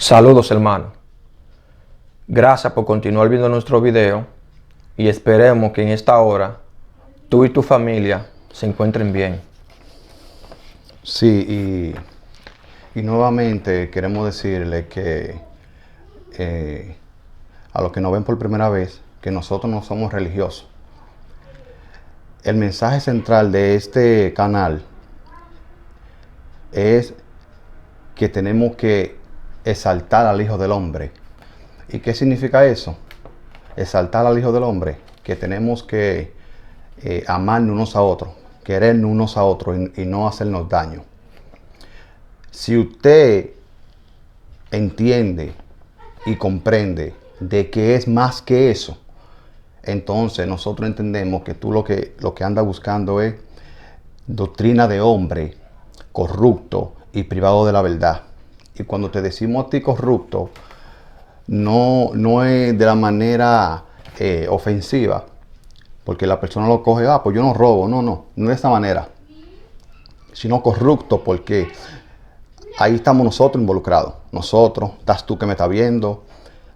Saludos, hermano. Gracias por continuar viendo nuestro video y esperemos que en esta hora tú y tu familia se encuentren bien. Sí, y nuevamente queremos decirle que a los que nos ven por primera vez, que nosotros no somos religiosos. El mensaje central de este canal es que tenemos que exaltar al Hijo del Hombre. ¿Y qué significa eso? Exaltar al Hijo del Hombre, que tenemos que amarnos unos a otros, querernos unos a otros y no hacernos daño. Si usted entiende y comprende de que es más que eso, entonces nosotros entendemos que tú lo que andas buscando es doctrina de hombre corrupto y privado de la verdad. Y cuando te decimos a ti corrupto, no es de la manera ofensiva, porque la persona lo coge, pues yo no robo, no de esa manera, sino corrupto, porque ahí estamos nosotros involucrados. Nosotros, estás tú que me estás viendo,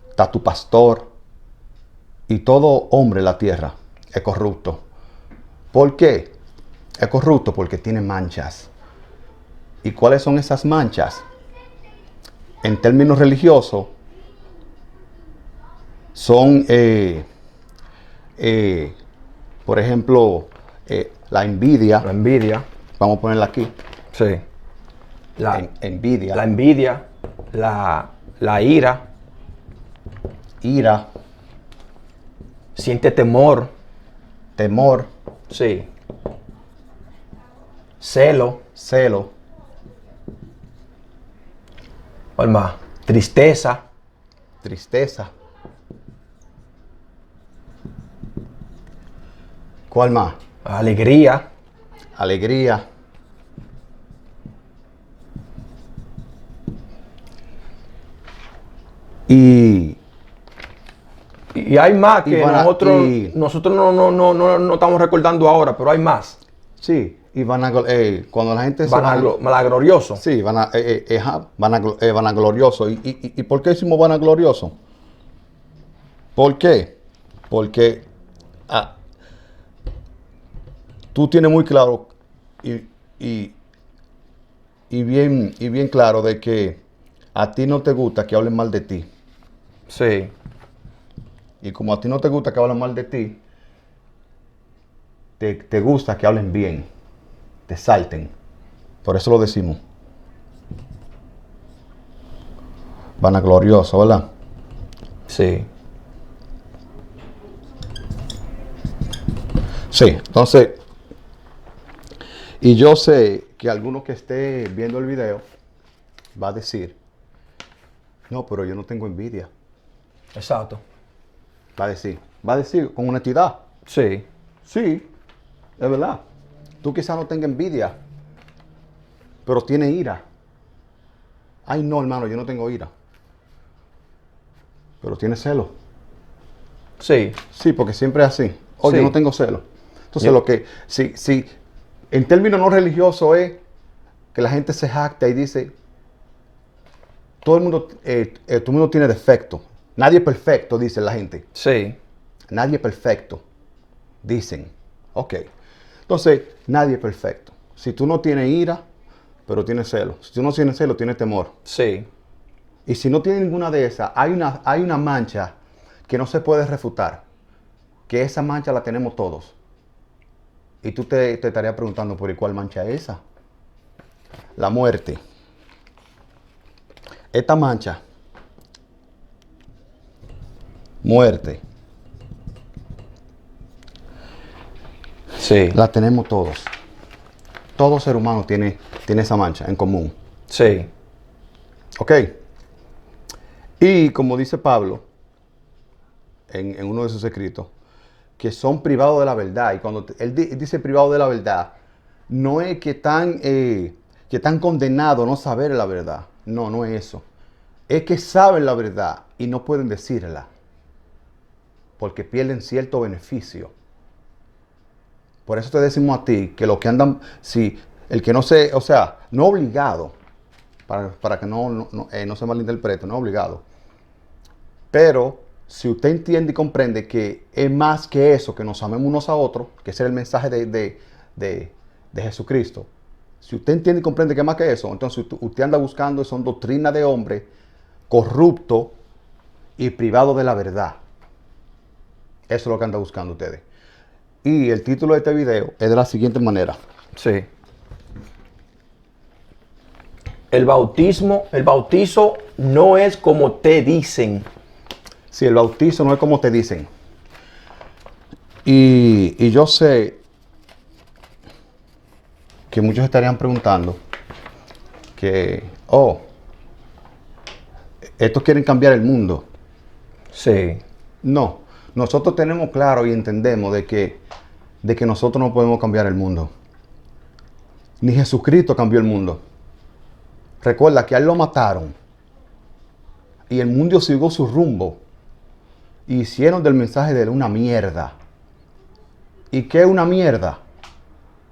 está tu pastor, y todo hombre en la tierra es corrupto. ¿Por qué? Es corrupto porque tiene manchas. ¿Y cuáles son esas manchas? En términos religiosos, son, por ejemplo, la envidia. La envidia. Vamos a ponerla aquí. Sí. Envidia. La envidia, la ira. Ira. Siente temor. Temor. Sí. Celo. Celo. ¿Cuál más? Tristeza. Tristeza. ¿Cuál más? Alegría. Alegría. Y hay más que nosotros no estamos recordando ahora, pero hay más. Sí, y cuando la gente vanaglorioso. Sí, vanaglorioso. ¿Y por qué decimos vanaglorioso? ¿Por qué? Porque tú tienes muy claro y bien claro de que a ti no te gusta que hablen mal de ti. Sí. Y como a ti no te gusta que hablen mal de ti, te gusta que hablen bien, te salten. Por eso lo decimos. Vanaglorioso, ¿verdad? Sí. Sí, entonces, y yo sé que alguno que esté viendo el video va a decir, no, pero yo no tengo envidia. Exacto. Va a decir con honestidad. Sí. Sí, es verdad. Tú quizás no tengas envidia, pero tienes ira. Ay, no, hermano, yo no tengo ira. Pero tienes celo. Sí. Sí, porque siempre es así. Oye, Sí. yo no tengo celo. Entonces, lo que, si en términos no religiosos es que la gente se jacta y dice, todo el mundo tiene defecto. Nadie es perfecto, dice la gente. Sí. Nadie es perfecto, dicen. Ok. Entonces, nadie es perfecto. Si tú no tienes ira, pero tienes celo. Si tú no tienes celo, tienes temor. Sí. Y si no tienes ninguna de esas, hay una mancha que no se puede refutar. Que esa mancha la tenemos todos. Y tú te estarías preguntando, ¿por cuál mancha es esa? La muerte. Esta mancha. Muerte. Sí. La tenemos todos. Todo ser humano tiene esa mancha en común. Sí. ¿Ok? Y como dice Pablo en uno de sus escritos, que son privados de la verdad. Y cuando él dice privado de la verdad, no es que están condenados a no saber la verdad. No es eso. Es que saben la verdad y no pueden decirla. Porque pierden cierto beneficio. Por eso te decimos a ti que los que andan, si el que no no obligado, para que no se malinterprete, no es obligado. Pero si usted entiende y comprende que es más que eso, que nos amemos unos a otros, que ese es el mensaje de Jesucristo. Si usted entiende y comprende que es más que eso, entonces usted anda buscando, son doctrinas de hombre corrupto y privado de la verdad. Eso es lo que anda buscando ustedes. Y el título de este video es de la siguiente manera. Sí. El bautizo no es como te dicen. Si el bautizo no es como te dicen. Y yo sé que muchos estarían preguntando que, estos quieren cambiar el mundo. Sí. No, nosotros tenemos claro y entendemos de que nosotros no podemos cambiar el mundo. Ni Jesucristo cambió el mundo. Recuerda que a él lo mataron y el mundo siguió su rumbo. Y hicieron del mensaje de él una mierda. ¿Y qué es una mierda?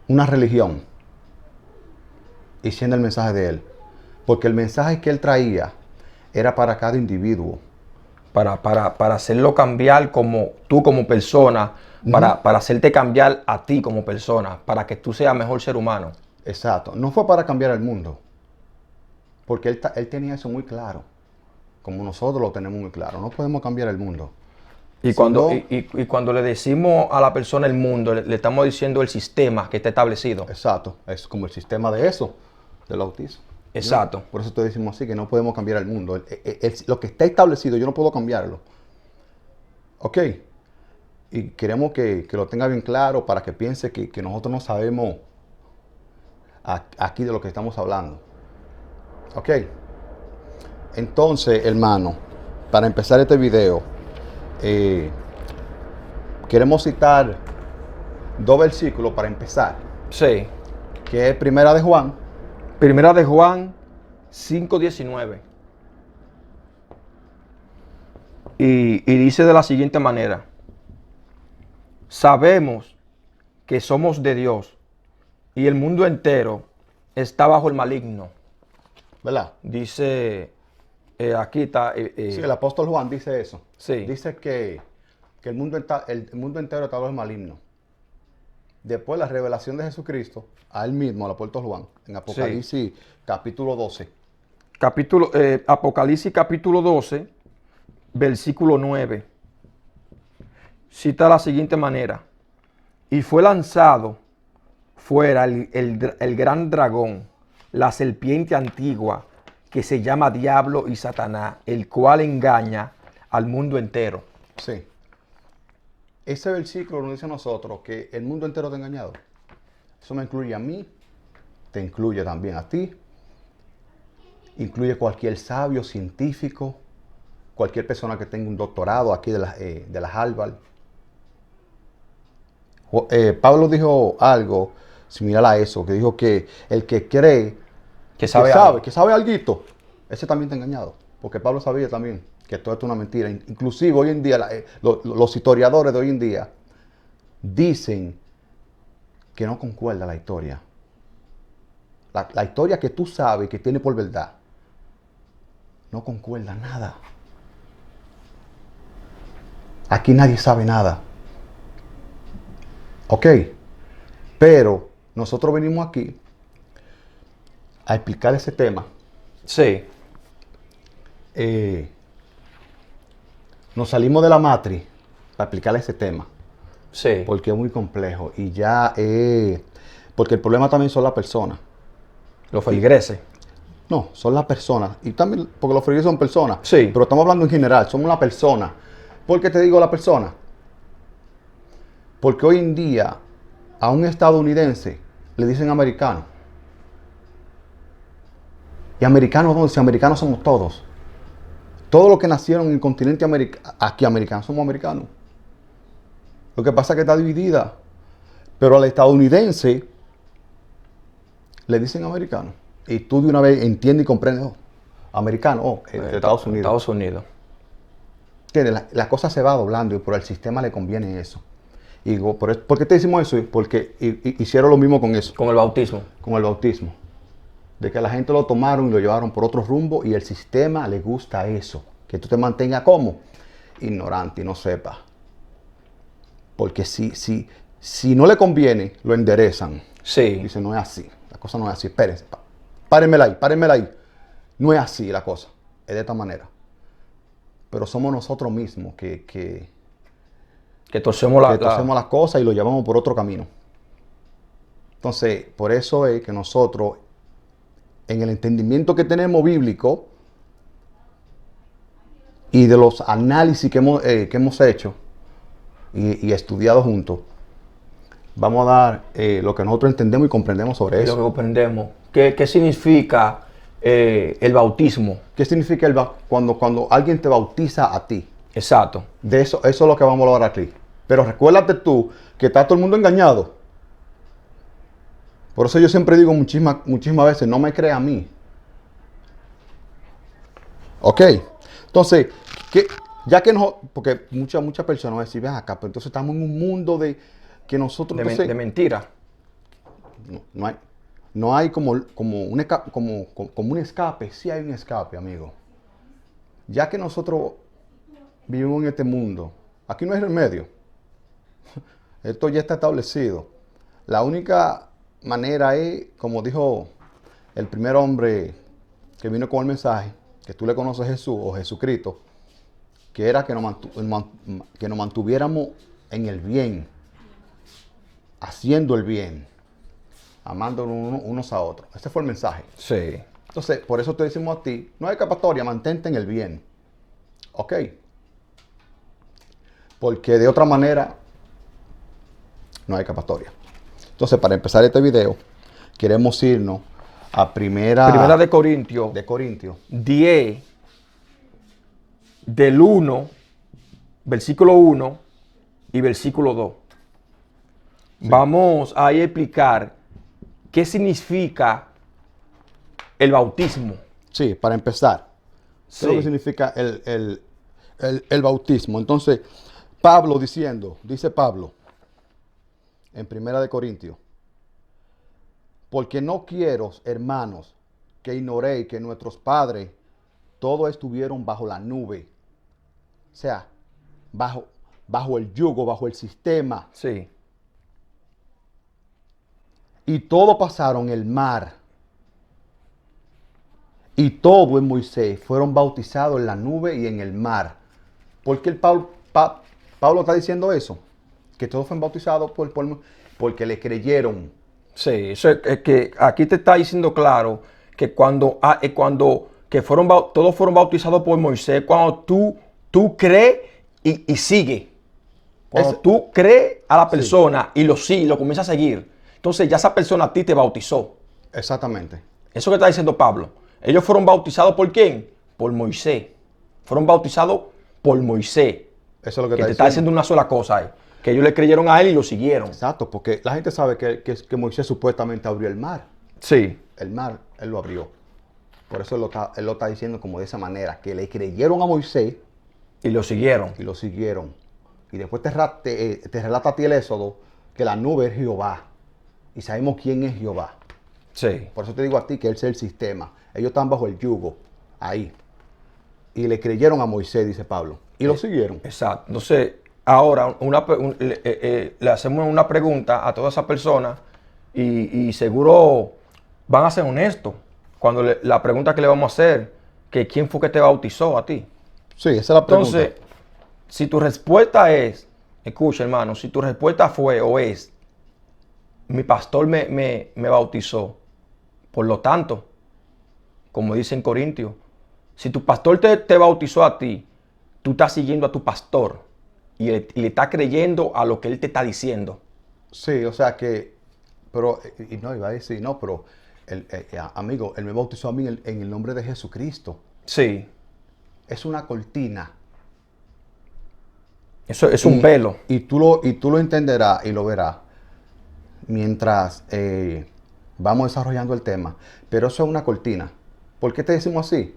Una religión. Hicieron el mensaje de él. Porque el mensaje que él traía era para cada individuo. Para hacerlo cambiar como tú como persona, para hacerte cambiar a ti como persona, para que tú seas mejor ser humano. Exacto. No fue para cambiar el mundo. Porque él tenía eso muy claro. Como nosotros lo tenemos muy claro. No podemos cambiar el mundo. Y cuando le decimos a la persona el mundo, le estamos diciendo el sistema que está establecido. Exacto. Es como el sistema de eso, del autismo. Exacto. ¿No? Por eso te decimos así, que no podemos cambiar el mundo. Lo que está establecido, yo no puedo cambiarlo. ¿Ok? Y queremos que lo tenga bien claro para que piense que nosotros no sabemos aquí de lo que estamos hablando. ¿Ok? Entonces, hermano, para empezar este video, queremos citar 2 versículos para empezar. Sí. Que es Primera de Juan. Primera de Juan 5:19. Y dice de la siguiente manera: sabemos que somos de Dios y el mundo entero está bajo el maligno. ¿Verdad? Dice, aquí está. Sí, el apóstol Juan dice eso. Sí. Dice que el mundo entero está bajo el maligno. Después la revelación de Jesucristo a él mismo, al apóstol Juan, en Apocalipsis capítulo 12. Apocalipsis capítulo 12, versículo 9. Cita de la siguiente manera: y fue lanzado fuera el gran dragón, la serpiente antigua, que se llama Diablo y Satanás, el cual engaña al mundo entero. Sí. Ese versículo nos dice a nosotros que el mundo entero está engañado. Eso me incluye a mí, te incluye también a ti, incluye cualquier sabio, científico, cualquier persona que tenga un doctorado aquí de la Harvard. Pablo dijo algo similar a eso, que dijo que el que cree que sabe alguito, ese también está engañado. Porque Pablo sabía también que todo esto es una mentira. Inclusive hoy en día, los historiadores de hoy en día dicen que no concuerda la historia. La historia que tú sabes que tiene por verdad no concuerda nada. Aquí nadie sabe nada. Ok, pero nosotros venimos aquí a explicar ese tema. Sí. Nos salimos de la matriz para explicar ese tema. Sí. Porque es muy complejo y ya porque el problema también son las personas. Los feligreses. No, son las personas. Y también, porque los feligreses son personas. Sí. Pero estamos hablando en general, somos una persona. ¿Por qué te digo la persona? Porque hoy en día a un estadounidense le dicen americano. ¿Y americanos dónde? Si americanos somos todos. Todos los que nacieron en el continente aquí americanos somos americanos. Lo que pasa es que está dividida. Pero al estadounidense le dicen americano. Y tú de una vez entiendes y comprendes, americano, Estados Unidos. Estados Unidos. La cosa se va doblando y por el sistema le conviene eso. Y digo, ¿por qué te decimos eso? Porque hicieron lo mismo con eso. Con el bautismo. Con el bautismo. de que la gente lo tomaron y lo llevaron por otro rumbo y el sistema le gusta eso. Que tú te mantengas como ignorante y no sepas. Porque si no le conviene, lo enderezan. Sí. Dice, no es así. La cosa no es así. Espérense. Párenmela ahí. No es así la cosa. Es de esta manera. Pero somos nosotros mismos que torcemos las cosas y lo llevamos por otro camino. Entonces, por eso es que nosotros, en el entendimiento que tenemos bíblico y de los análisis que hemos hecho y estudiado juntos, vamos a dar lo que nosotros entendemos y comprendemos sobre eso. Lo que comprendemos. ¿Qué significa el bautismo? ¿Qué significa cuando alguien te bautiza a ti? Exacto. De eso es lo que vamos a hablar aquí. Pero recuérdate tú que está todo el mundo engañado. Por eso yo siempre digo muchísimas veces, no me crea a mí. Ok. Entonces, porque muchas personas van a decir, ven acá, pero entonces estamos en un mundo de que nosotros... De mentira. No hay como un escape. Sí hay un escape, amigo. Ya que nosotros vivimos en este mundo, aquí no hay remedio. Esto ya está establecido. La única manera es, como dijo el primer hombre que vino con el mensaje, que tú le conoces, Jesús o Jesucristo, que era que nos mantuviéramos en el bien, haciendo el bien, amándonos unos a otros. Ese fue el mensaje. Sí. Entonces, por eso te decimos a ti, no hay escapatoria, mantente en el bien. ¿Ok? Porque de otra manera, no hay escapatoria. Entonces, para empezar este video, queremos irnos a Primera de Corintios. 10, del 1, versículo 1 y versículo 2. Sí. Vamos a explicar qué significa el bautismo. Sí, para empezar. ¿Qué es lo que significa el bautismo? Entonces, dice Pablo, en Primera de Corintios, porque no quiero, hermanos, que ignoréis que nuestros padres todos estuvieron bajo la nube. O sea, bajo el yugo, bajo el sistema. Sí. Y todos pasaron el mar. Y todo en Moisés fueron bautizados en la nube y en el mar. ¿Por qué Pablo está diciendo eso? Que todos fueron bautizados porque le creyeron. Sí, eso es que aquí te está diciendo claro que todos fueron bautizados por Moisés, cuando tú crees y sigue. Cuando tú crees a la persona y lo comienzas a seguir, entonces ya esa persona a ti te bautizó. Exactamente. Eso que está diciendo Pablo. Ellos fueron bautizados ¿por quién? Por Moisés. Fueron bautizados por Moisés. Eso es lo que te está diciendo una sola cosa ahí. Que ellos le creyeron a él y lo siguieron. Exacto, porque la gente sabe que Moisés supuestamente abrió el mar. Sí. El mar, él lo abrió. Por eso él lo está diciendo como de esa manera, que le creyeron a Moisés. Y lo siguieron. Y después te relata a ti el Éxodo, que la nube es Jehová. Y sabemos quién es Jehová. Sí. Por eso te digo a ti que él es el sistema. Ellos están bajo el yugo, ahí. Y le creyeron a Moisés, dice Pablo. Y lo siguieron. Exacto. Entonces, ahora le hacemos una pregunta a todas esas personas y seguro van a ser honestos cuando la pregunta que le vamos a hacer, que quién fue que te bautizó a ti. Sí, esa es la pregunta. Entonces, si tu respuesta es, escucha hermano, si tu respuesta fue o es, mi pastor me bautizó, por lo tanto, como dice en Corintios, si tu pastor te bautizó a ti, tú estás siguiendo a tu pastor y le estás creyendo a lo que él te está diciendo. Sí, o sea que, pero, y no, iba a decir, no, pero, amigo, él me bautizó a mí en el nombre de Jesucristo. Sí. Es una cortina. Eso es un velo. Y tú lo entenderás y lo verás mientras vamos desarrollando el tema. Pero eso es una cortina. ¿Por qué te decimos así?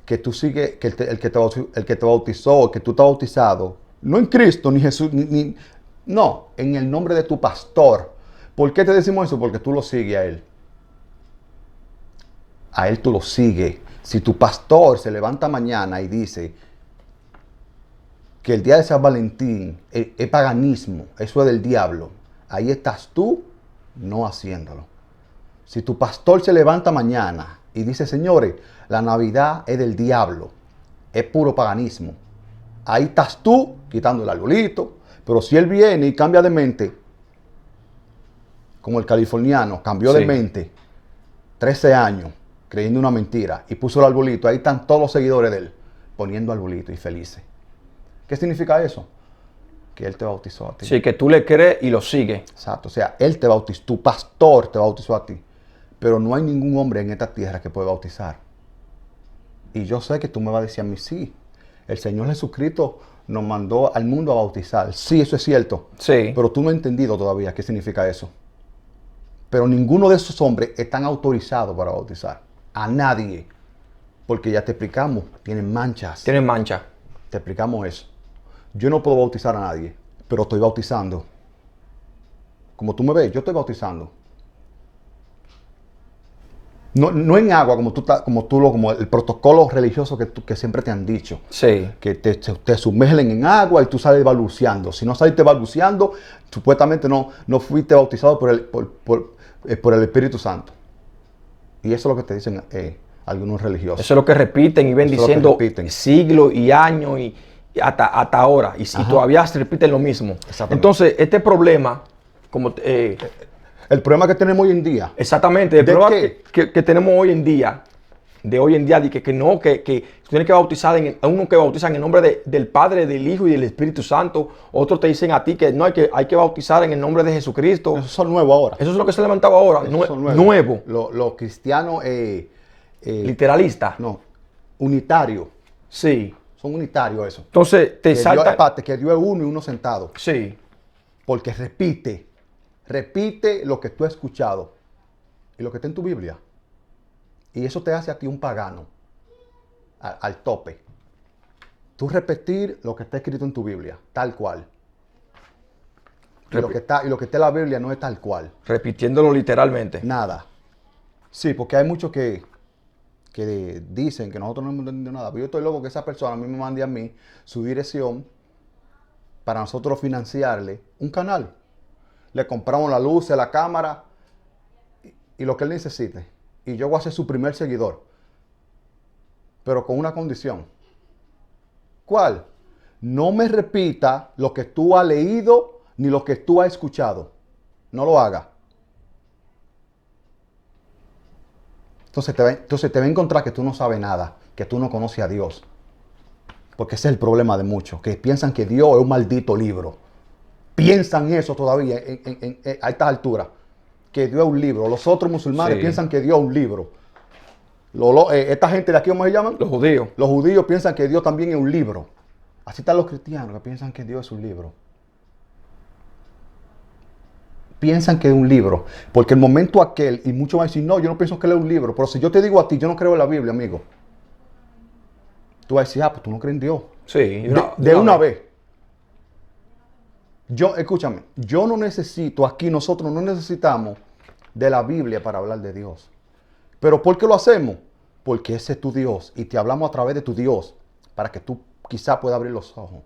Que tú sigues, que el que te bautizó, el que tú estás bautizado, no en Cristo, ni Jesús, no, en el nombre de tu pastor. ¿Por qué te decimos eso? Porque tú lo sigues a él. a él tú lo sigues. Si tu pastor se levanta mañana y dice que el día de San Valentín es paganismo, eso es del diablo, ahí estás tú no haciéndolo. Si tu pastor se levanta mañana y dice, señores, la Navidad es del diablo, es puro paganismo, ahí estás tú quitando el arbolito. Pero si él viene y cambia de mente, como el californiano cambió de mente, 13 años, creyendo una mentira, y puso el arbolito, ahí están todos los seguidores de él, poniendo arbolito y felices. ¿Qué significa eso? Que él te bautizó a ti. Sí, que tú le crees y lo sigues. Exacto, o sea, él te bautizó, tu pastor te bautizó a ti. Pero no hay ningún hombre en esta tierra que pueda bautizar. Y yo sé que tú me vas a decir a mí, sí, el Señor Jesucristo nos mandó al mundo a bautizar. Sí, eso es cierto. Sí. Pero tú no has entendido todavía qué significa eso. Pero ninguno de esos hombres están autorizados para bautizar. A nadie. Porque ya te explicamos, tienen manchas. Tienen mancha. Te explicamos eso. Yo no puedo bautizar a nadie, pero estoy bautizando. Como tú me ves, yo estoy bautizando. No en agua, como el protocolo religioso que siempre te han dicho. Sí. Que te sumergen en agua y tú sales balbuceando. Si no saliste balbuceando, supuestamente no fuiste bautizado por el Espíritu Santo. Y eso es lo que te dicen algunos religiosos. Eso es lo que repiten y ven diciendo siglos y años y hasta ahora. Y todavía se repiten lo mismo. Entonces, este problema, como... el problema que tenemos hoy en día. Exactamente, el problema que tenemos hoy en día, de que tienes que bautizar, uno que bautiza en el nombre del Padre, del Hijo y del Espíritu Santo, otros te dicen a ti que no, hay que bautizar en el nombre de Jesucristo. Eso son nuevos ahora. Eso es lo que se ha levantado ahora, nuevo. Los cristianos... literalistas. No, unitarios. Sí. Son unitarios eso. Entonces, te salta... Aparte, que Dios es uno y uno sentado. Sí. Porque repite lo que tú has escuchado y lo que está en tu Biblia. Y eso te hace a ti un pagano al tope. Tú repetir lo que está escrito en tu Biblia, tal cual. Y lo que está en la Biblia no es tal cual. Repitiéndolo literalmente. Nada. Sí, porque hay muchos que dicen que nosotros no hemos entendido nada. Pero yo estoy loco que esa persona a mí me mande a mí su dirección para nosotros financiarle un canal. Le compramos la luz, la cámara y lo que él necesite. Y yo voy a ser su primer seguidor. Pero con una condición. ¿Cuál? No me repita lo que tú has leído ni lo que tú has escuchado. No lo haga. Entonces te va a encontrar que tú no sabes nada, que tú no conoces a Dios. Porque ese es el problema de muchos, que piensan que Dios es un maldito libro. Piensan eso todavía a estas alturas, que Dios es un libro. Los otros musulmanes piensan que Dios es un libro. Esta gente de aquí, ¿cómo se llaman? Los judíos. Los judíos piensan que Dios también es un libro. Así están los cristianos que piensan que Dios es un libro. Piensan que es un libro. Porque el momento aquel, y muchos van a decir, no, yo no pienso que él es un libro. Pero si yo te digo a ti, yo no creo en la Biblia, amigo. Tú vas a decir, pues tú no crees en Dios. Sí. De una vez. Escúchame, yo no necesito, aquí nosotros no necesitamos de la Biblia para hablar de Dios. ¿Pero por qué lo hacemos? Porque ese es tu Dios y te hablamos a través de tu Dios para que tú quizá puedas abrir los ojos.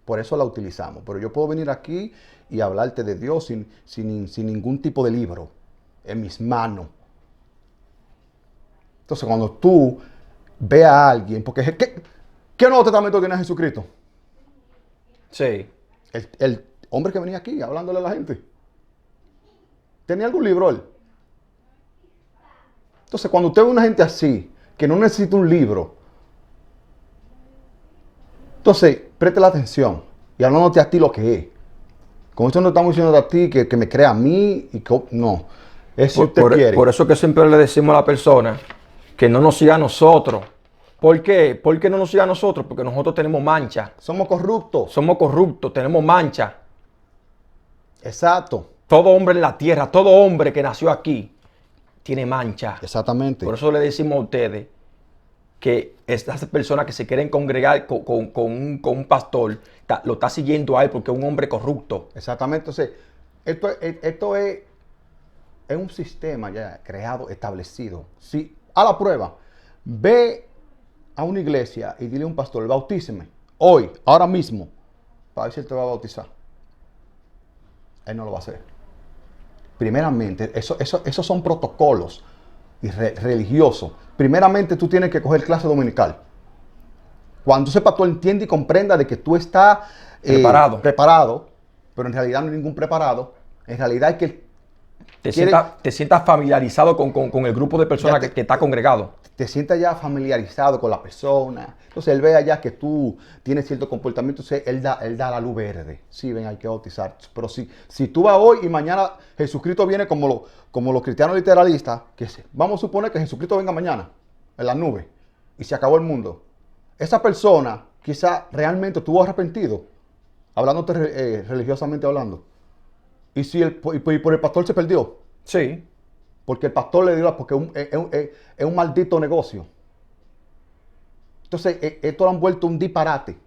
Por eso la utilizamos. Pero yo puedo venir aquí y hablarte de Dios sin ningún tipo de libro en mis manos. Entonces cuando tú veas a alguien, porque ¿qué Nuevo Testamento tiene Jesucristo? Sí. El hombre que venía aquí hablándole a la gente. ¿Tenía algún libro él? Entonces, cuando usted ve una gente así, que no necesita un libro, entonces, preste la atención y hablándote a ti lo que es. Con esto no estamos diciendo a ti que me crea a mí y que no. Es si usted quiere. Por eso que siempre le decimos a la persona que no nos siga a nosotros. ¿Por qué? ¿Por qué no nos siga a nosotros? Porque nosotros tenemos mancha. Somos corruptos. Somos corruptos, tenemos mancha. Exacto. Todo hombre en la tierra, todo hombre que nació aquí, tiene mancha. Exactamente. Por eso le decimos a ustedes que estas personas que se quieren congregar con un pastor, lo está siguiendo a él porque es un hombre corrupto. Exactamente. Entonces, esto es un sistema ya creado, establecido. Si a la prueba. Ve a una iglesia y dile a un pastor, bautíceme hoy, ahora mismo, para ver si él te va a bautizar. Él no lo va a hacer. Primeramente, esos son protocolos religiosos. Primeramente, tú tienes que coger clase dominical. Cuando ese pastor entiende y comprenda de que tú estás preparado, pero en realidad no hay ningún preparado, en realidad hay que te sientas familiarizado con el grupo de personas que está congregado. Te sientas ya familiarizado con la persona. Entonces él ve allá que tú tienes cierto comportamiento. Entonces él da la luz verde. Sí, ven, hay que bautizar. Pero si tú vas hoy y mañana Jesucristo viene como los cristianos literalistas, vamos a suponer que Jesucristo venga mañana en las nubes y se acabó el mundo. Esa persona quizá realmente estuvo arrepentido, hablándote religiosamente hablando. Y por el pastor se perdió. Sí. Porque el pastor le dio, porque es un maldito negocio. Entonces, esto lo han vuelto un disparate.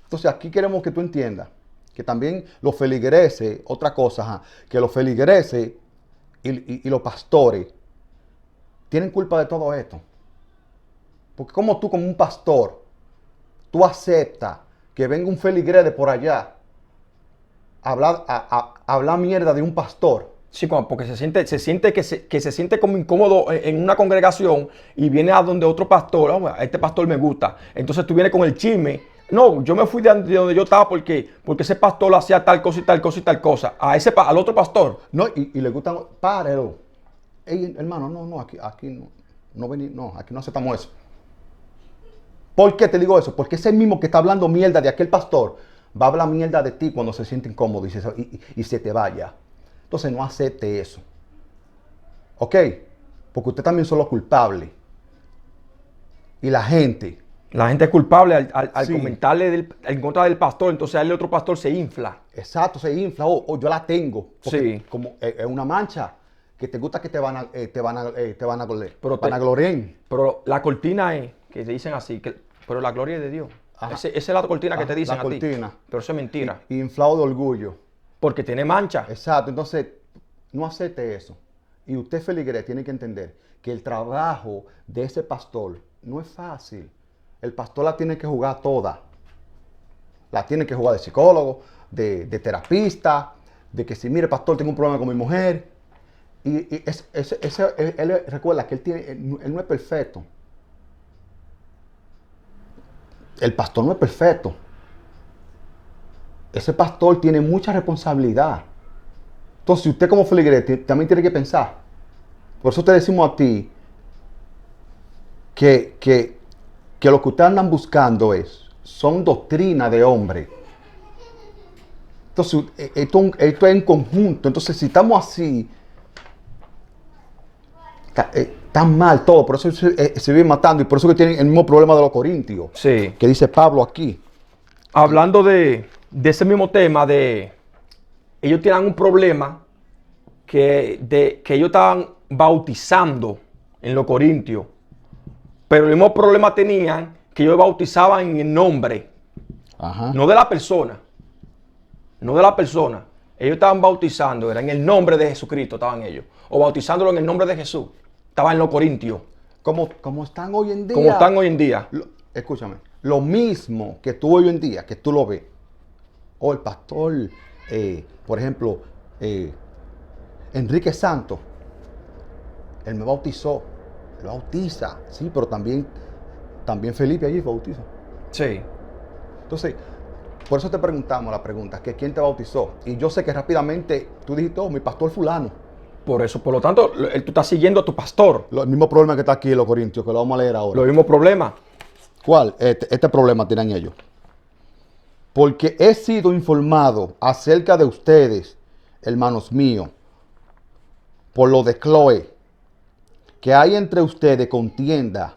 Entonces, aquí queremos que tú entiendas que también los feligreses, otra cosa, que los feligreses y los pastores tienen culpa de todo esto. Porque como tú, como un pastor, tú aceptas que venga un feligrés de por allá a hablar mierda de un pastor. Sí, porque se siente que se siente como incómodo en una congregación y viene a donde otro pastor, oh, este pastor me gusta. Entonces tú vienes con el chisme. No, yo me fui de donde yo estaba porque ese pastor hacía tal cosa y tal cosa y tal cosa. Al otro pastor. No, y le gustan, párelo. Ey, hermano, aquí aquí no aceptamos eso. ¿Por qué te digo eso? Porque ese mismo que está hablando mierda de aquel pastor va a hablar mierda de ti cuando se siente incómodo y se te vaya. Entonces no acepte eso. ¿Ok? Porque usted también son los culpables. Y la gente. La gente es culpable al Sí. comentarle en contra del pastor, entonces el otro pastor se infla. Exacto, se infla. Yo la tengo. Porque Sí. como es una mancha que te gusta que te van a Pero vanaglorien. Pero la cortina es, que te dicen así, pero la gloria es de Dios. Ajá. Esa es la cortina que te dicen la a ti. cortina. Pero eso es mentira. Inflado de orgullo. Porque tiene mancha. Exacto, entonces no acepte eso. Y usted, feligrés, tiene que entender que el trabajo de ese pastor no es fácil. El pastor la tiene que jugar toda. La tiene que jugar de psicólogo, de terapista, de que si, mire, pastor, tengo un problema con mi mujer. Él recuerda que él no es perfecto. El pastor no es perfecto. Ese pastor tiene mucha responsabilidad. Entonces, usted como feligrés también tiene que pensar. Por eso te decimos a ti que lo que ustedes andan buscando son doctrinas de hombre. Entonces, esto es en conjunto. Entonces, si estamos así, tan mal todo. Por eso se vive matando. Y por eso que tienen el mismo problema de los corintios. Sí. Que dice Pablo aquí. Hablando de ese mismo tema ellos tienen un problema que ellos estaban bautizando en los corintios. Pero el mismo problema tenían que ellos bautizaban en el nombre. Ajá. No de la persona. No de la persona. Ellos estaban bautizando, era en el nombre de Jesucristo, estaban ellos. O bautizándolo en el nombre de Jesús. Estaban en los corintios. Como están hoy en día. Como están hoy en día. Escúchame. Lo mismo que tú hoy en día, que tú lo ves. O el pastor, por ejemplo, Enrique Santos. Él me bautizó. Lo bautiza. Sí, pero también Felipe allí bautiza. Sí. Entonces, por eso te preguntamos la pregunta, que quién te bautizó. Y yo sé que rápidamente tú dijiste, mi pastor fulano. Por eso, por lo tanto, tú estás siguiendo a tu pastor. El mismo problema que está aquí en los Corintios, que lo vamos a leer ahora. Los mismos problemas. ¿Cuál? Este problema tienen ellos. Porque he sido informado acerca de ustedes, hermanos míos, por lo de Chloe, que hay entre ustedes contienda.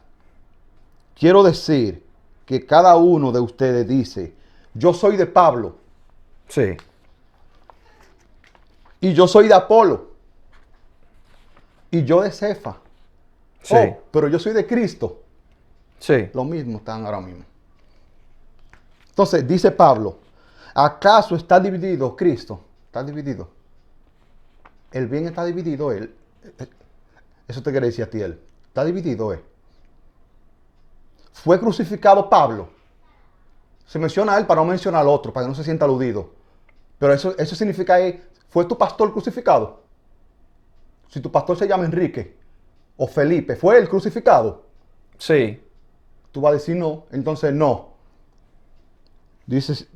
Quiero decir que cada uno de ustedes dice, yo soy de Pablo. Sí. Y yo soy de Apolo. Y yo de Cefa. Sí. Pero yo soy de Cristo. Sí. Lo mismo están ahora mismo. Entonces, dice Pablo, ¿acaso está dividido Cristo? ¿Está dividido? El bien está dividido, él. Eso te quiere decir a ti, él. Está dividido, Fue crucificado Pablo. Se menciona a él para no mencionar al otro, para que no se sienta aludido. Pero eso significa, ¿fue tu pastor crucificado? Si tu pastor se llama Enrique o Felipe, ¿fue él crucificado? Sí. Tú vas a decir no, entonces no.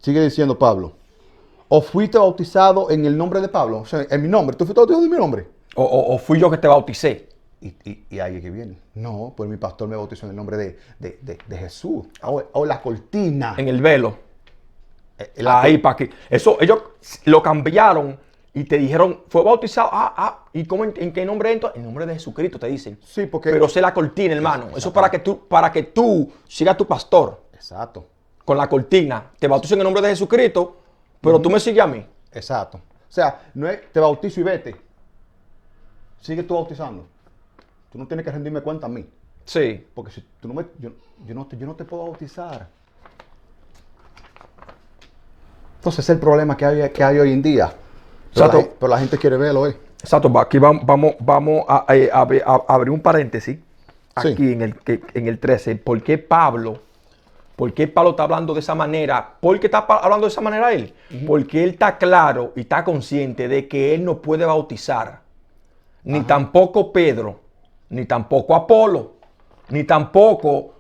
Sigue diciendo Pablo. ¿O fuiste bautizado en el nombre de Pablo? O sea, en mi nombre. ¿Tú fuiste bautizado en mi nombre? O fui yo que te bauticé. Y ahí es que viene. No, pues mi pastor me bautizó en el nombre de Jesús. O la cortina. En el velo. La Ahí, para que. Eso, ellos lo cambiaron y te dijeron, fue bautizado. ¿Y cómo, en qué nombre entra? En nombre de Jesucristo, te dicen. Sí, porque. Pero sé la cortina, hermano. Eso es para que tú sigas a tu pastor. Exacto. Con la cortina. Te bautizo en el nombre de Jesucristo, pero tú me sigues a mí. Exacto. O sea, no es te bautizo y vete. Sigue tú bautizando. Tú no tienes que rendirme cuenta a mí. Sí. Porque si tú no me, yo no te puedo bautizar. Entonces ese es el problema que hay hoy en día. Pero la gente quiere verlo, Exacto. Aquí vamos a abrir un paréntesis. Aquí Sí. en el 13. ¿Por qué Pablo está hablando de esa manera? ¿Por qué está hablando de esa manera él? Porque él está claro y está consciente de que él no puede bautizar. Ni tampoco Pedro, ni tampoco Apolo, ni tampoco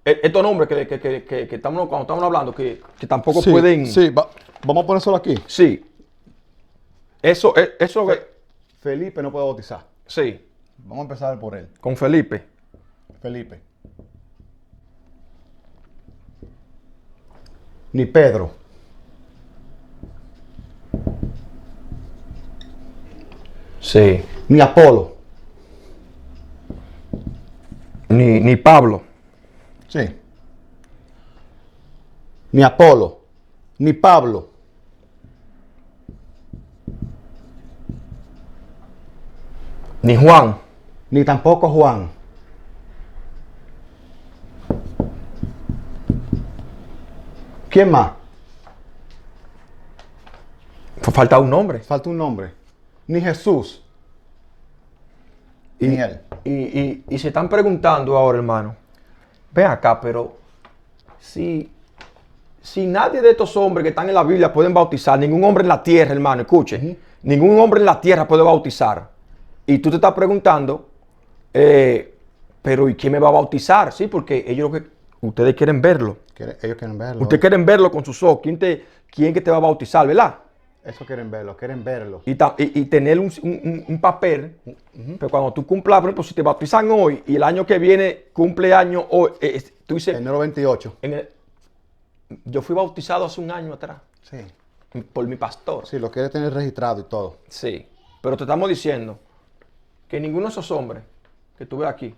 estos nombres que estamos, cuando estamos hablando, que tampoco pueden... Sí, vamos a poner solo aquí. Sí. Eso. Felipe no puede bautizar. Sí. Vamos a empezar por él. Con Felipe. Felipe. Ni Pedro. Sí. Ni Apolo. Ni Pablo. Sí. Ni Apolo. Ni Pablo. Ni Juan. Ni tampoco Juan. ¿Quién más? Falta un nombre. Falta un nombre. Ni Jesús. Ni él. Y se están preguntando ahora, hermano. Ven acá, pero si nadie de estos hombres que están en la Biblia pueden bautizar, ningún hombre en la tierra, hermano, escuche, ningún hombre en la tierra puede bautizar. Y tú te estás preguntando, pero ¿y quién me va a bautizar? Sí, porque ustedes quieren verlo. Ellos quieren verlo. Ustedes quieren verlo con sus ojos. ¿Quién que te va a bautizar, verdad? Eso quieren verlo. Y tener un papel, pero cuando tú cumplas, por ejemplo, si te bautizan hoy y el año que viene cumple año hoy, tú dices... Enero 28. Yo fui bautizado hace un año atrás. Sí. Por mi pastor. Sí, lo quiere tener registrado y todo. Sí. Pero te estamos diciendo que ninguno de esos hombres que tú ves aquí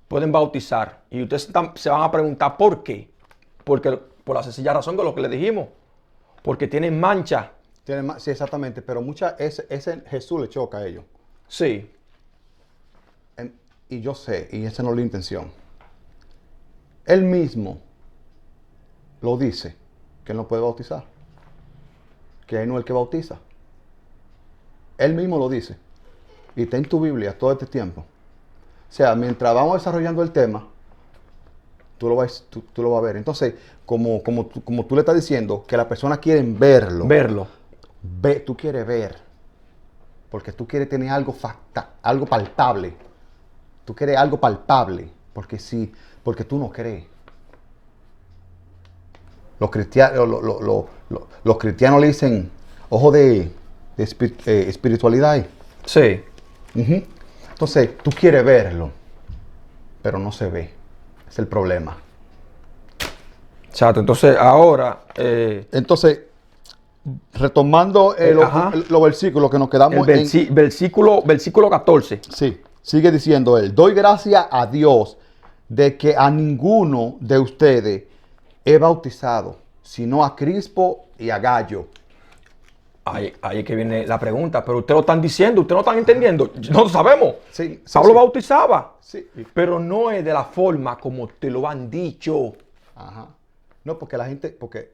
pueden bautizar. Y ustedes se van a preguntar por qué. Porque por la sencilla razón de lo que le dijimos. Porque tienen mancha. Sí, exactamente. Pero ese Jesús le choca a ellos. Sí. Y yo sé, y esa no es la intención. Él mismo lo dice, que él no puede bautizar. Que él no es el que bautiza. Él mismo lo dice. Y está en tu Biblia todo este tiempo. O sea, mientras vamos desarrollando el tema, tú lo vas a ver. Entonces, como tú le estás diciendo, que las personas quieren verlo. Tú quieres ver. Porque tú quieres tener algo palpable. Tú quieres algo palpable. Porque tú no crees. Los cristianos le dicen ojo de espiritualidad. Sí. Entonces, tú quieres verlo, pero no se ve. Es el problema. Exacto. Entonces, ahora... Entonces, retomando los versículos que nos quedamos versículo 14. Sí, sigue diciendo él. Doy gracias a Dios de que a ninguno de ustedes he bautizado, sino a Crispo y a Gallo. Ahí es que viene la pregunta, pero ustedes lo están diciendo, ustedes no están entendiendo. No lo sabemos. Sí, Pablo bautizaba, pero pero no es de la forma como te lo han dicho. Ajá. No, porque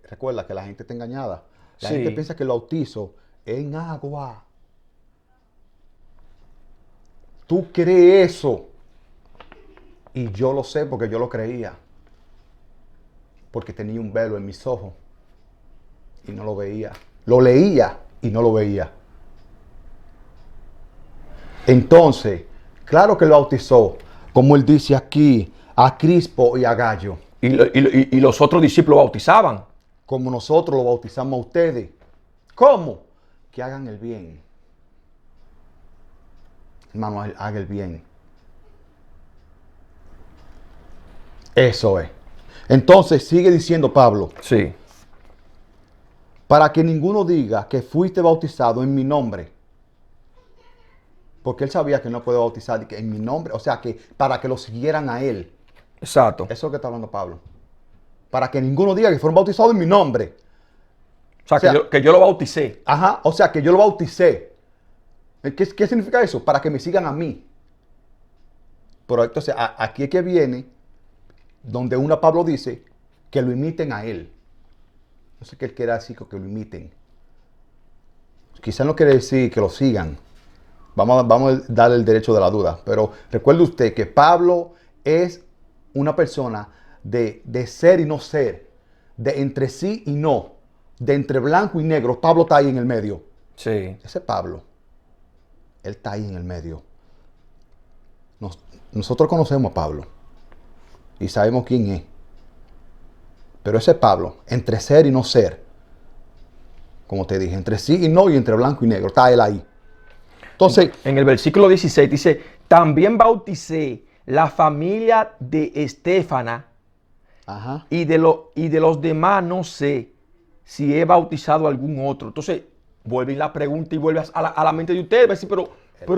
recuerda que la gente está engañada. La Sí. gente piensa que el bautizo es en agua. tú crees eso. Y yo lo sé porque yo lo creía. Porque tenía un velo en mis ojos y no lo veía. Lo leía y no lo veía. Entonces, claro que lo bautizó, como él dice aquí, a Crispo y a Gallo. Y los otros discípulos bautizaban. Como nosotros lo bautizamos a ustedes. ¿Cómo? Que hagan el bien. Hermano, haga el bien. Eso es. Entonces sigue diciendo Pablo. Sí. Para que ninguno diga que fuiste bautizado en mi nombre. Porque él sabía que no puede bautizar en mi nombre. O sea, que para que lo siguieran a él. Exacto. Eso es lo que está hablando Pablo. Para que ninguno diga que fueron bautizados en mi nombre. O sea, que yo lo bauticé. Ajá, o sea, que yo lo bauticé. ¿Qué significa eso? Para que me sigan a mí. Pero entonces, aquí es que viene, donde Pablo dice, que lo imiten a él. No sé qué él quiere decir, que lo imiten. Quizás no quiere decir que lo sigan. Vamos a darle el derecho de la duda. Pero recuerde usted que Pablo es una persona de ser y no ser. De entre sí y no. De entre blanco y negro. Pablo está ahí en el medio. Sí. Ese es Pablo. Él está ahí en el medio. Nosotros conocemos a Pablo. Y sabemos quién es. Pero ese es Pablo. Entre ser y no ser. Como te dije. Entre sí y no y entre blanco y negro. Está él ahí. Entonces, en el versículo 16 dice, también bauticé la familia de Estéfana. ajá. Y de los demás no sé si he bautizado a algún otro. Entonces, vuelve la pregunta y vuelve a la mente de ustedes. Va a decir, pero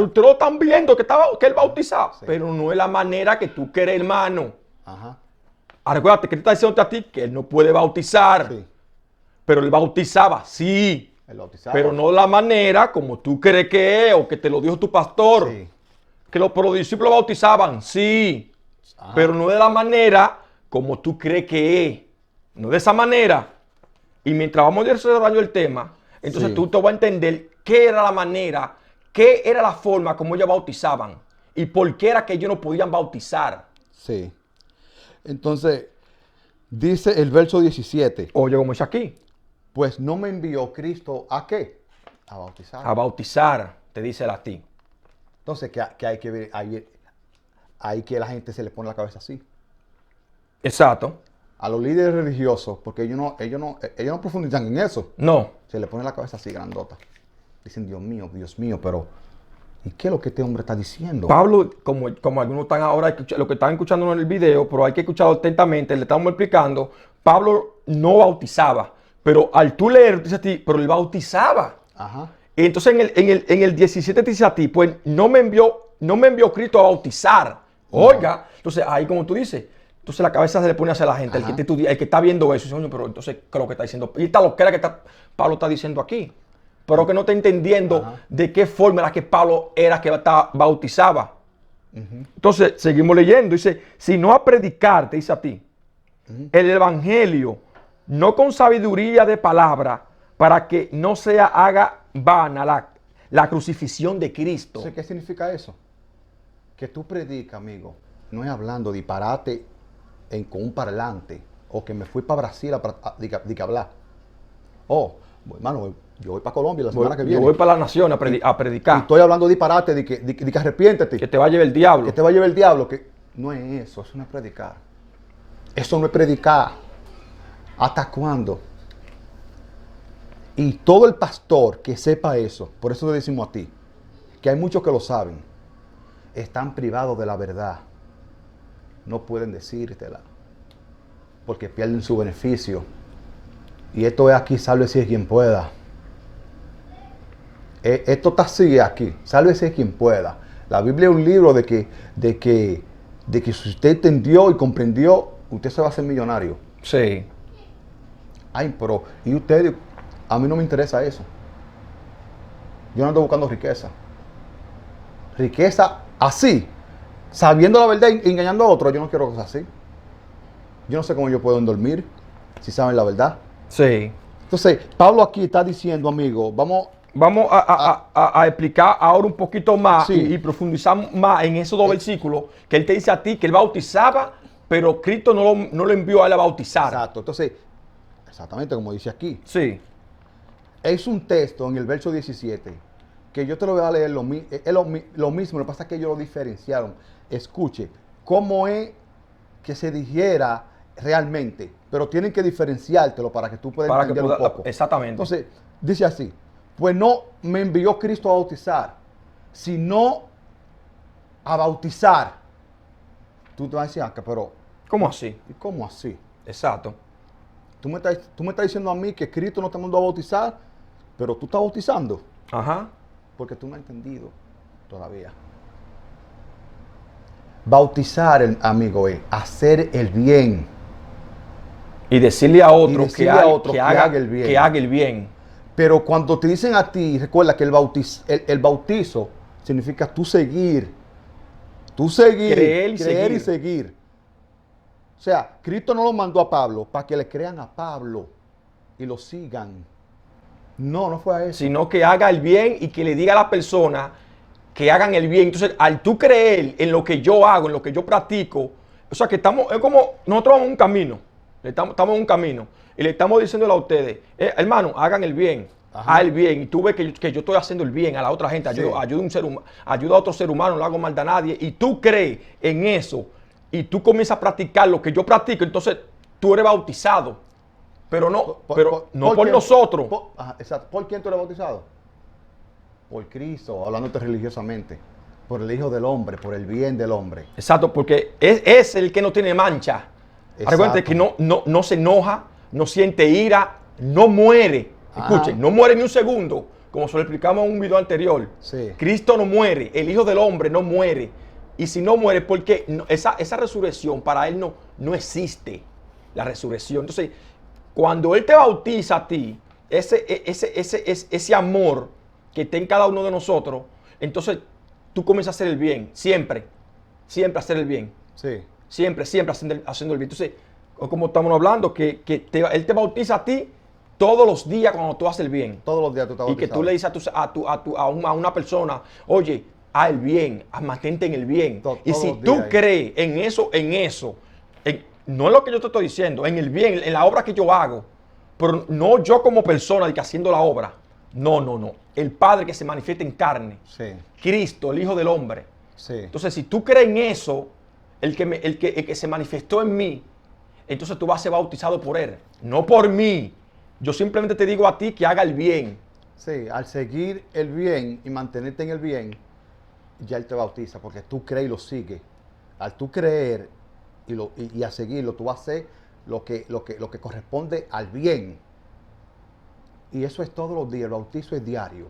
ustedes lo están viendo que él bautizaba. Sí. Pero no es la manera que tú quieres, hermano. Ajá. Acuérdate que te está diciendo a ti que él no puede bautizar. Sí. Pero él bautizaba, sí. Él bautizaba. Pero no de la manera como tú crees que es o que te lo dijo tu pastor. Sí. Pero los discípulos bautizaban, sí. Ajá. Pero no de la manera como tú crees que es. No de esa manera. Y mientras vamos desarrollando el tema, entonces Sí. tú te vas a entender qué era la manera, qué era la forma como ellos bautizaban y por qué era que ellos no podían bautizar. Sí. Entonces, dice el verso 17. Oye, como dice aquí, Pues no me envió Cristo ¿a qué? A bautizar. a bautizar, te dice él a ti. Entonces, que hay que ver, ahí que la gente se le pone la cabeza así. Exacto. A los líderes religiosos, porque ellos no profundizan en eso. No. Se le pone la cabeza así grandota. Dicen, Dios mío, pero ¿y qué es lo que este hombre está diciendo? Pablo, como algunos están ahora, lo que están escuchando en el video, pero hay que escucharlo atentamente, le estamos explicando, Pablo no bautizaba, pero al tú leer, dice a ti, pero él bautizaba. Ajá. Y entonces en el 17 te dice a ti, pues no me envió Cristo a bautizar. Oiga, entonces ahí como tú dices, entonces la cabeza se le pone hacia la gente, el que está viendo eso, dice, oye, pero entonces, ¿qué es lo que está diciendo? Y está lo que era que Pablo está diciendo aquí. Pero que no está entendiendo de qué forma era que Pablo era que bautizaba. Entonces, seguimos leyendo. Dice, si no a predicar, te dice a ti, el evangelio, no con sabiduría de palabra, para que no sea haga vana la crucifixión de Cristo. Entonces, ¿qué significa eso? Que tú predicas, amigo, no es hablando disparate con un parlante, o que me fui para Brasil a hablar. Oh, hermano, yo voy para Colombia la semana que viene. Yo voy para la nación a predicar. Y estoy hablando disparate de que arrepiéntete. Que te va a llevar el diablo. Que te va a llevar el diablo. Que no es eso no es predicar. Eso no es predicar. ¿Hasta cuándo? Y todo el pastor que sepa eso, por eso le decimos a ti, que hay muchos que lo saben, están privados de la verdad. No pueden decírtela. Porque pierden su beneficio. Y esto es aquí, sálvese quien pueda. Esto está así aquí, sálvese quien pueda. La Biblia es un libro de que si usted entendió y comprendió, usted se va a hacer millonario. Sí. Ay, pero, y usted, a mí no me interesa eso. Yo no ando buscando riqueza. Riqueza así, sabiendo la verdad y engañando a otros, yo no quiero cosas así. Yo no sé cómo yo puedo dormir si saben la verdad. Sí. Entonces, Pablo aquí está diciendo, amigo, vamos vamos a explicar ahora un poquito más Sí. y profundizar más en esos dos versículos que él te dice a ti que él bautizaba, pero Cristo no lo envió a él a bautizar. Exacto. Entonces, exactamente como dice aquí. Sí, Es un texto en el verso 17 que yo te lo voy a leer lo mismo, lo que pasa es que ellos lo diferenciaron. Escuche, cómo es que se dijera realmente, pero tienen que diferenciártelo para que tú puedas para que entender pueda, un poco. exactamente. Entonces, dice así, pues no me envió Cristo a bautizar, sino a bautizar. Tú te vas a decir, pero ¿Cómo así? ¿y cómo así? Exacto. Tú me estás diciendo a mí que Cristo no te mandó a bautizar, pero tú estás bautizando. Ajá. Porque tú no has entendido todavía. Bautizar, amigo, es hacer el bien. Y decirle a otro, decirle a otro que haga el bien. que haga el bien. Pero cuando te dicen a ti, recuerda que el bautizo significa tú seguir. Tú seguir. Creer y y seguir. O sea, Cristo no lo mandó a Pablo para que le crean a Pablo y lo sigan. No fue a eso. Sino que haga el bien y que le diga a la persona que hagan el bien. Entonces, al tú creer en lo que yo hago, en lo que yo practico, o sea que es como, nosotros vamos en un camino, estamos en un camino, y le estamos diciéndole a ustedes, hermano, hagan el bien, Ajá. haz el bien, y tú ves que yo estoy haciendo el bien a la otra gente, Sí. ayudo a otro ser humano, no le hago mal a nadie, y tú crees en eso, y tú comienzas a practicar lo que yo practico, entonces tú eres bautizado, pero no por quién? nosotros. Exacto. ¿Por quién tú eres bautizado? Por Cristo, hablándote religiosamente. Por el Hijo del Hombre, por el bien del hombre. Exacto, porque es el que no tiene mancha. Exacto. Recuerden que no se enoja, no siente ira, no muere. Ajá. Escuchen, no muere ni un segundo, como se lo explicamos en un video anterior. Sí. Cristo no muere, el Hijo del Hombre no muere. Y si no muere, porque esa resurrección para Él no existe, la resurrección. Entonces, cuando Él te bautiza a ti, ese amor que está en cada uno de nosotros, entonces tú comienzas a hacer el bien, siempre hacer el bien. Sí. Siempre haciendo el bien. Entonces, como estamos hablando, que Él te bautiza a ti todos los días cuando tú haces el bien. Todos los días tú estás Y que bautizado. tú le dices a una persona, oye, haz el bien, mantente en el bien. Y Todos si los tú días. crees en eso, no es lo que yo te estoy diciendo, en el bien, en la obra que yo hago, pero no yo como persona de que haciendo la obra. No. El Padre que se manifiesta en carne. Sí. Cristo, el Hijo del Hombre. Sí. Entonces, si tú crees en eso, el que se manifestó en mí, entonces tú vas a ser bautizado por Él, no por mí. Yo simplemente te digo a ti que haga el bien. Sí, al seguir el bien y mantenerte en el bien, ya Él te bautiza, porque tú crees y lo sigues. Al tú creer y a seguirlo, tú vas a hacer lo que corresponde al bien. Y eso es todos los días, el bautizo es diario,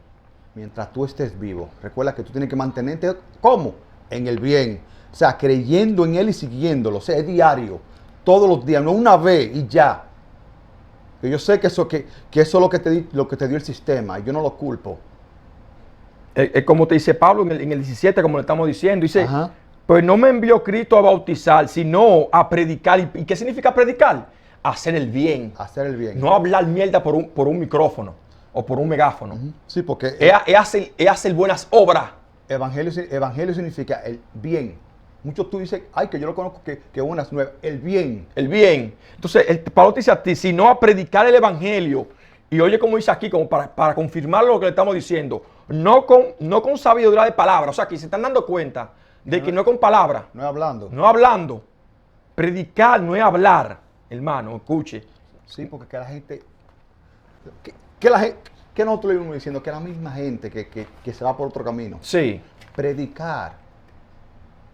mientras tú estés vivo. Recuerda que tú tienes que mantenerte, ¿cómo? En el bien. O sea, creyendo en Él y siguiéndolo. O sea, es diario, todos los días, no una vez y ya. Que yo sé que eso es lo que te dio el sistema, y yo no lo culpo. Es como te dice Pablo en el 17, como le estamos diciendo. Dice, Ajá. pues no me envió Cristo a bautizar, sino a predicar. ¿Y qué significa predicar? Hacer el bien. Hacer el bien. No hablar mierda por un micrófono o por un megáfono. Sí, porque Es hacer buenas obras. evangelio significa el bien. Muchos tú dices, ay, que yo lo conozco, que unas nuevas. El bien. El bien. Entonces, Pablo te dice a ti, sino a predicar el evangelio. Y oye como dice aquí, como para confirmar lo que le estamos diciendo. No con sabiduría de palabra. O sea, que se están dando cuenta de que no es con palabra. No es hablando. No hablando. Predicar no es hablar, hermano, escuche. Sí, porque que la gente. Que nosotros le íbamos diciendo que la misma gente que se va por otro camino. Sí. Predicar.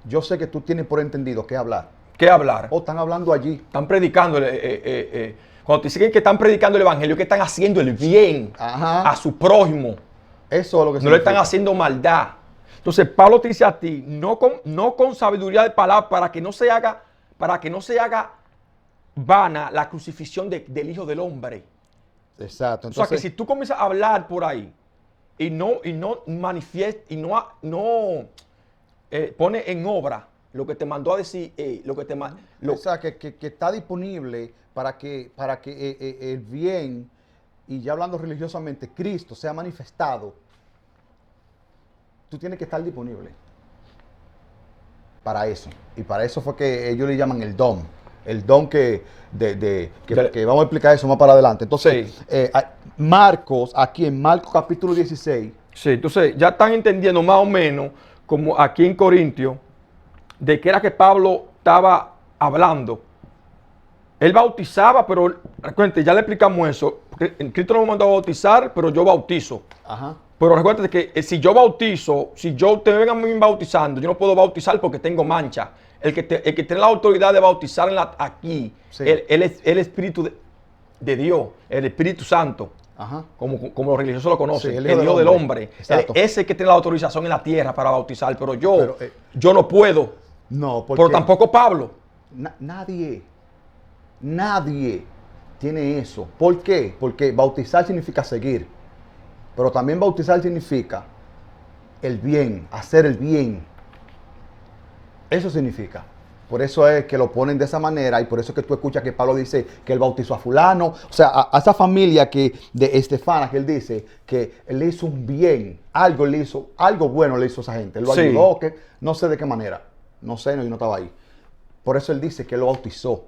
Yo sé que tú tienes por entendido que hablar. ¿Qué hablar? O están hablando allí. Están predicando. Cuando te dicen que están predicando el evangelio, que están haciendo el bien Ajá. a su prójimo. Eso es lo que No le están haciendo maldad. Entonces Pablo te dice a ti, no con sabiduría de palabra, para que no se haga vana la crucifixión del Hijo del Hombre. Exacto. O sea que Entonces, si tú comienzas a hablar por ahí y no manifiestas y no pone en obra lo que te mandó a decir, o sea, que está disponible para que el bien y ya hablando religiosamente, Cristo se ha manifestado, tú tienes que estar disponible para eso. Y para eso fue que ellos le llaman el don. El don que vamos a explicar eso más para adelante. Entonces, Sí. Marcos, aquí en Marcos capítulo 16. Sí, entonces ya están entendiendo más o menos, como aquí en Corintios, de qué era que Pablo estaba hablando. Él bautizaba, pero recuerden, ya le explicamos eso. Cristo no me mandó a bautizar, pero yo bautizo. Ajá. Pero recuerden que si yo bautizo, si yo te vengan a mí bautizando, yo no puedo bautizar porque tengo mancha. El que tiene la autoridad de bautizar aquí, Sí. él es el Espíritu de Dios, el Espíritu Santo. Ajá. Como los religiosos lo conocen, Sí, el Hijo del hombre. Exacto. Él es el que tiene la autorización en la tierra para bautizar, pero yo, Pero, yo no puedo. No, porque Pero tampoco Pablo. nadie tiene eso. ¿Por qué? Porque bautizar significa seguir. Pero también bautizar significa el bien, hacer el bien. Eso significa. Por eso es que lo ponen de esa manera y por eso es que tú escuchas que Pablo dice que él bautizó a fulano. O sea, a esa familia de Estefana, que él dice que él le hizo un bien, algo le hizo, algo bueno le hizo a esa gente. Él lo Sí. ayudó, que no sé de qué manera. No sé, yo no estaba ahí. Por eso él dice que él lo bautizó.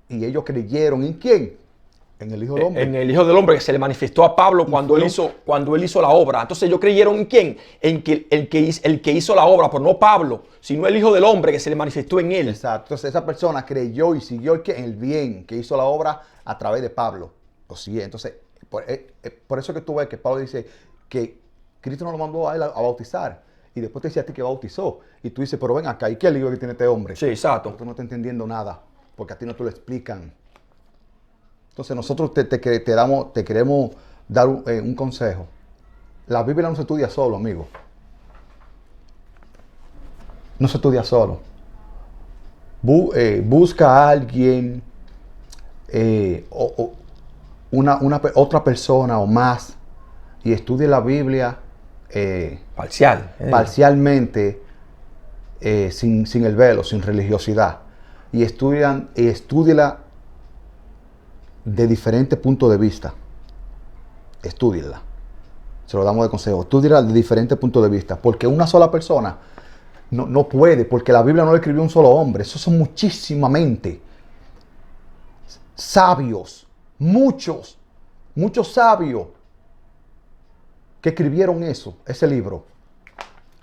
Y ellos creyeron ¿en quién? En el Hijo del Hombre. En el Hijo del Hombre que se le manifestó a Pablo cuando él hizo la obra. Entonces ellos creyeron ¿en quién? En que el que hizo la obra, pero no Pablo, sino el Hijo del Hombre que se le manifestó en él. Exacto. Entonces esa persona creyó y siguió en el bien que hizo la obra a través de Pablo. Lo sigue. Entonces, por eso que tú ves que Pablo dice que Cristo no lo mandó a él a bautizar. Y después te dice a ti que bautizó. Y tú dices, pero ven acá, ¿y qué lío que tiene este hombre? Sí, exacto. Pero tú no estás entendiendo nada, porque a ti no te lo explican. Entonces nosotros te queremos dar un consejo. La Biblia no se estudia solo, amigo. No se estudia solo. Busca a alguien, otra persona o más, y estudie la Biblia Parcial. parcialmente, sin el velo, sin religiosidad. Y estúdiela de diferentes puntos de vista. Estúdiela. Se lo damos de consejo. Estúdiela de diferentes puntos de vista. Porque una sola persona no puede. Porque la Biblia no le escribió un solo hombre. Esos son muchísimamente sabios. Muchos sabios que escribieron ese libro.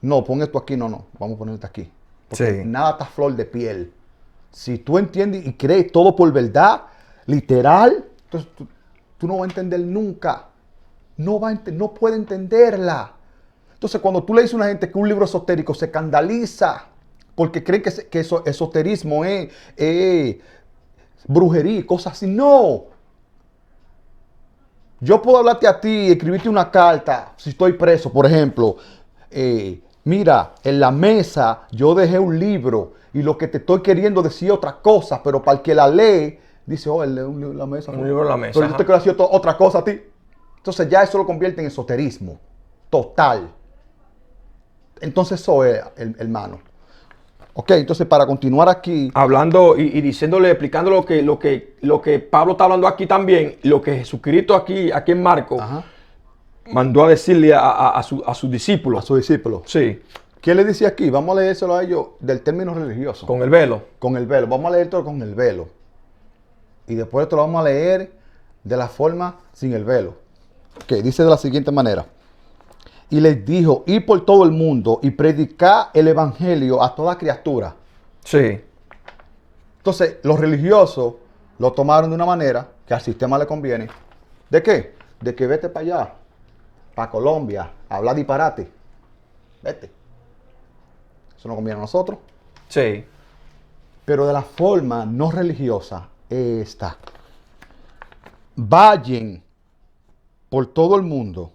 No, pon esto aquí. No. Vamos a poner esto aquí. Porque Sí. nada está a flor de piel. Si tú entiendes y crees todo por verdad, literal, entonces tú no vas a entender nunca. No puede entenderla. Entonces, cuando tú le dices a una gente que un libro esotérico se escandaliza porque creen que eso, esoterismo es brujería, cosas así. No. Yo puedo hablarte a ti y escribirte una carta si estoy preso, por ejemplo. Mira, en la mesa yo dejé un libro y lo que te estoy queriendo decir es otra cosa, pero para el que la lee, dice, oh, él lee un libro en la mesa. Un libro en la mesa. Pero yo te quiero decir otra cosa a ti. Entonces ya eso lo convierte en esoterismo total. Entonces eso es, hermano. Ok, entonces para continuar aquí. Hablando y diciéndole, explicando lo que Pablo está hablando aquí también, lo que Jesucristo aquí en Marcos Ajá. mandó a decirle a sus discípulos. A su discípulo. Sí, ¿Qué le dice aquí? Vamos a leérselo a ellos del término religioso. con el velo. Con el velo. Vamos a leer todo con el velo. Y después esto lo vamos a leer de la forma sin el velo. Ok, dice de la siguiente manera. Y les dijo, id por todo el mundo y predicad el evangelio a toda criatura. Sí, Entonces, los religiosos lo tomaron de una manera que al sistema le conviene. ¿De qué? De que vete para allá, para Colombia, a hablar disparate. Vete. Eso no conviene a nosotros. sí. Pero de la forma no religiosa es esta. Vayan por todo el mundo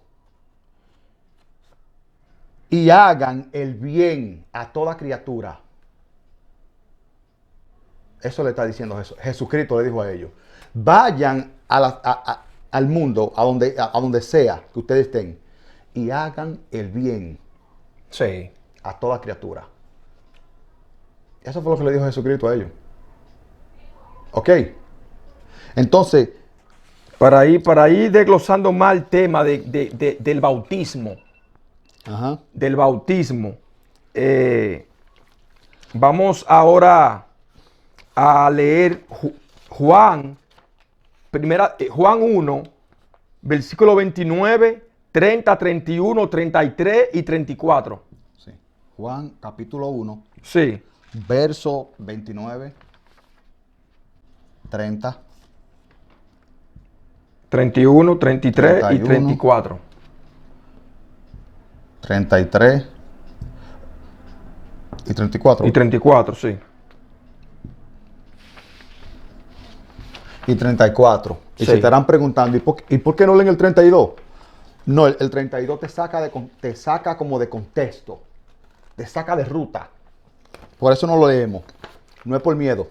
y hagan el bien a toda criatura. Eso le está diciendo Jesús. Jesucristo le dijo a ellos. Vayan al mundo, a donde sea que ustedes estén, y hagan el bien Sí. a toda criatura. Eso fue lo que le dijo Jesucristo a ellos. Ok. Entonces, Para ir desglosando más el tema del bautismo. Ajá. Del bautismo. Vamos ahora a leer Juan, Juan 1, versículo 29, 30, 31, 33 y 34. Sí. Juan capítulo 1, Sí, verso 29, 30, 31, 33 y 31. 34. 33 y 34. Y 34, sí. Y 34. Y Sí. se estarán preguntando, ¿y por qué no leen el 32? No, el 32 te saca como de contexto, te saca de ruta. Por eso no lo leemos. No es por miedo,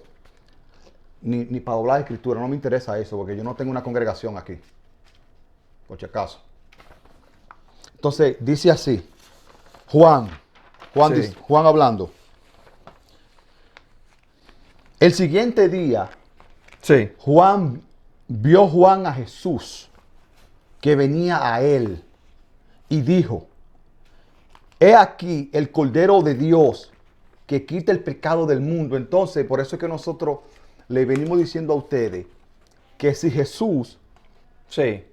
ni para doblar la escritura. No me interesa eso, porque yo no tengo una congregación aquí, por si acaso. Entonces, dice así, Juan Sí. hablando. El siguiente día, Sí, vio a Jesús que venía a él y dijo: He aquí el Cordero de Dios que quita el pecado del mundo. Entonces, por eso es que nosotros le venimos diciendo a ustedes que si Jesús sí,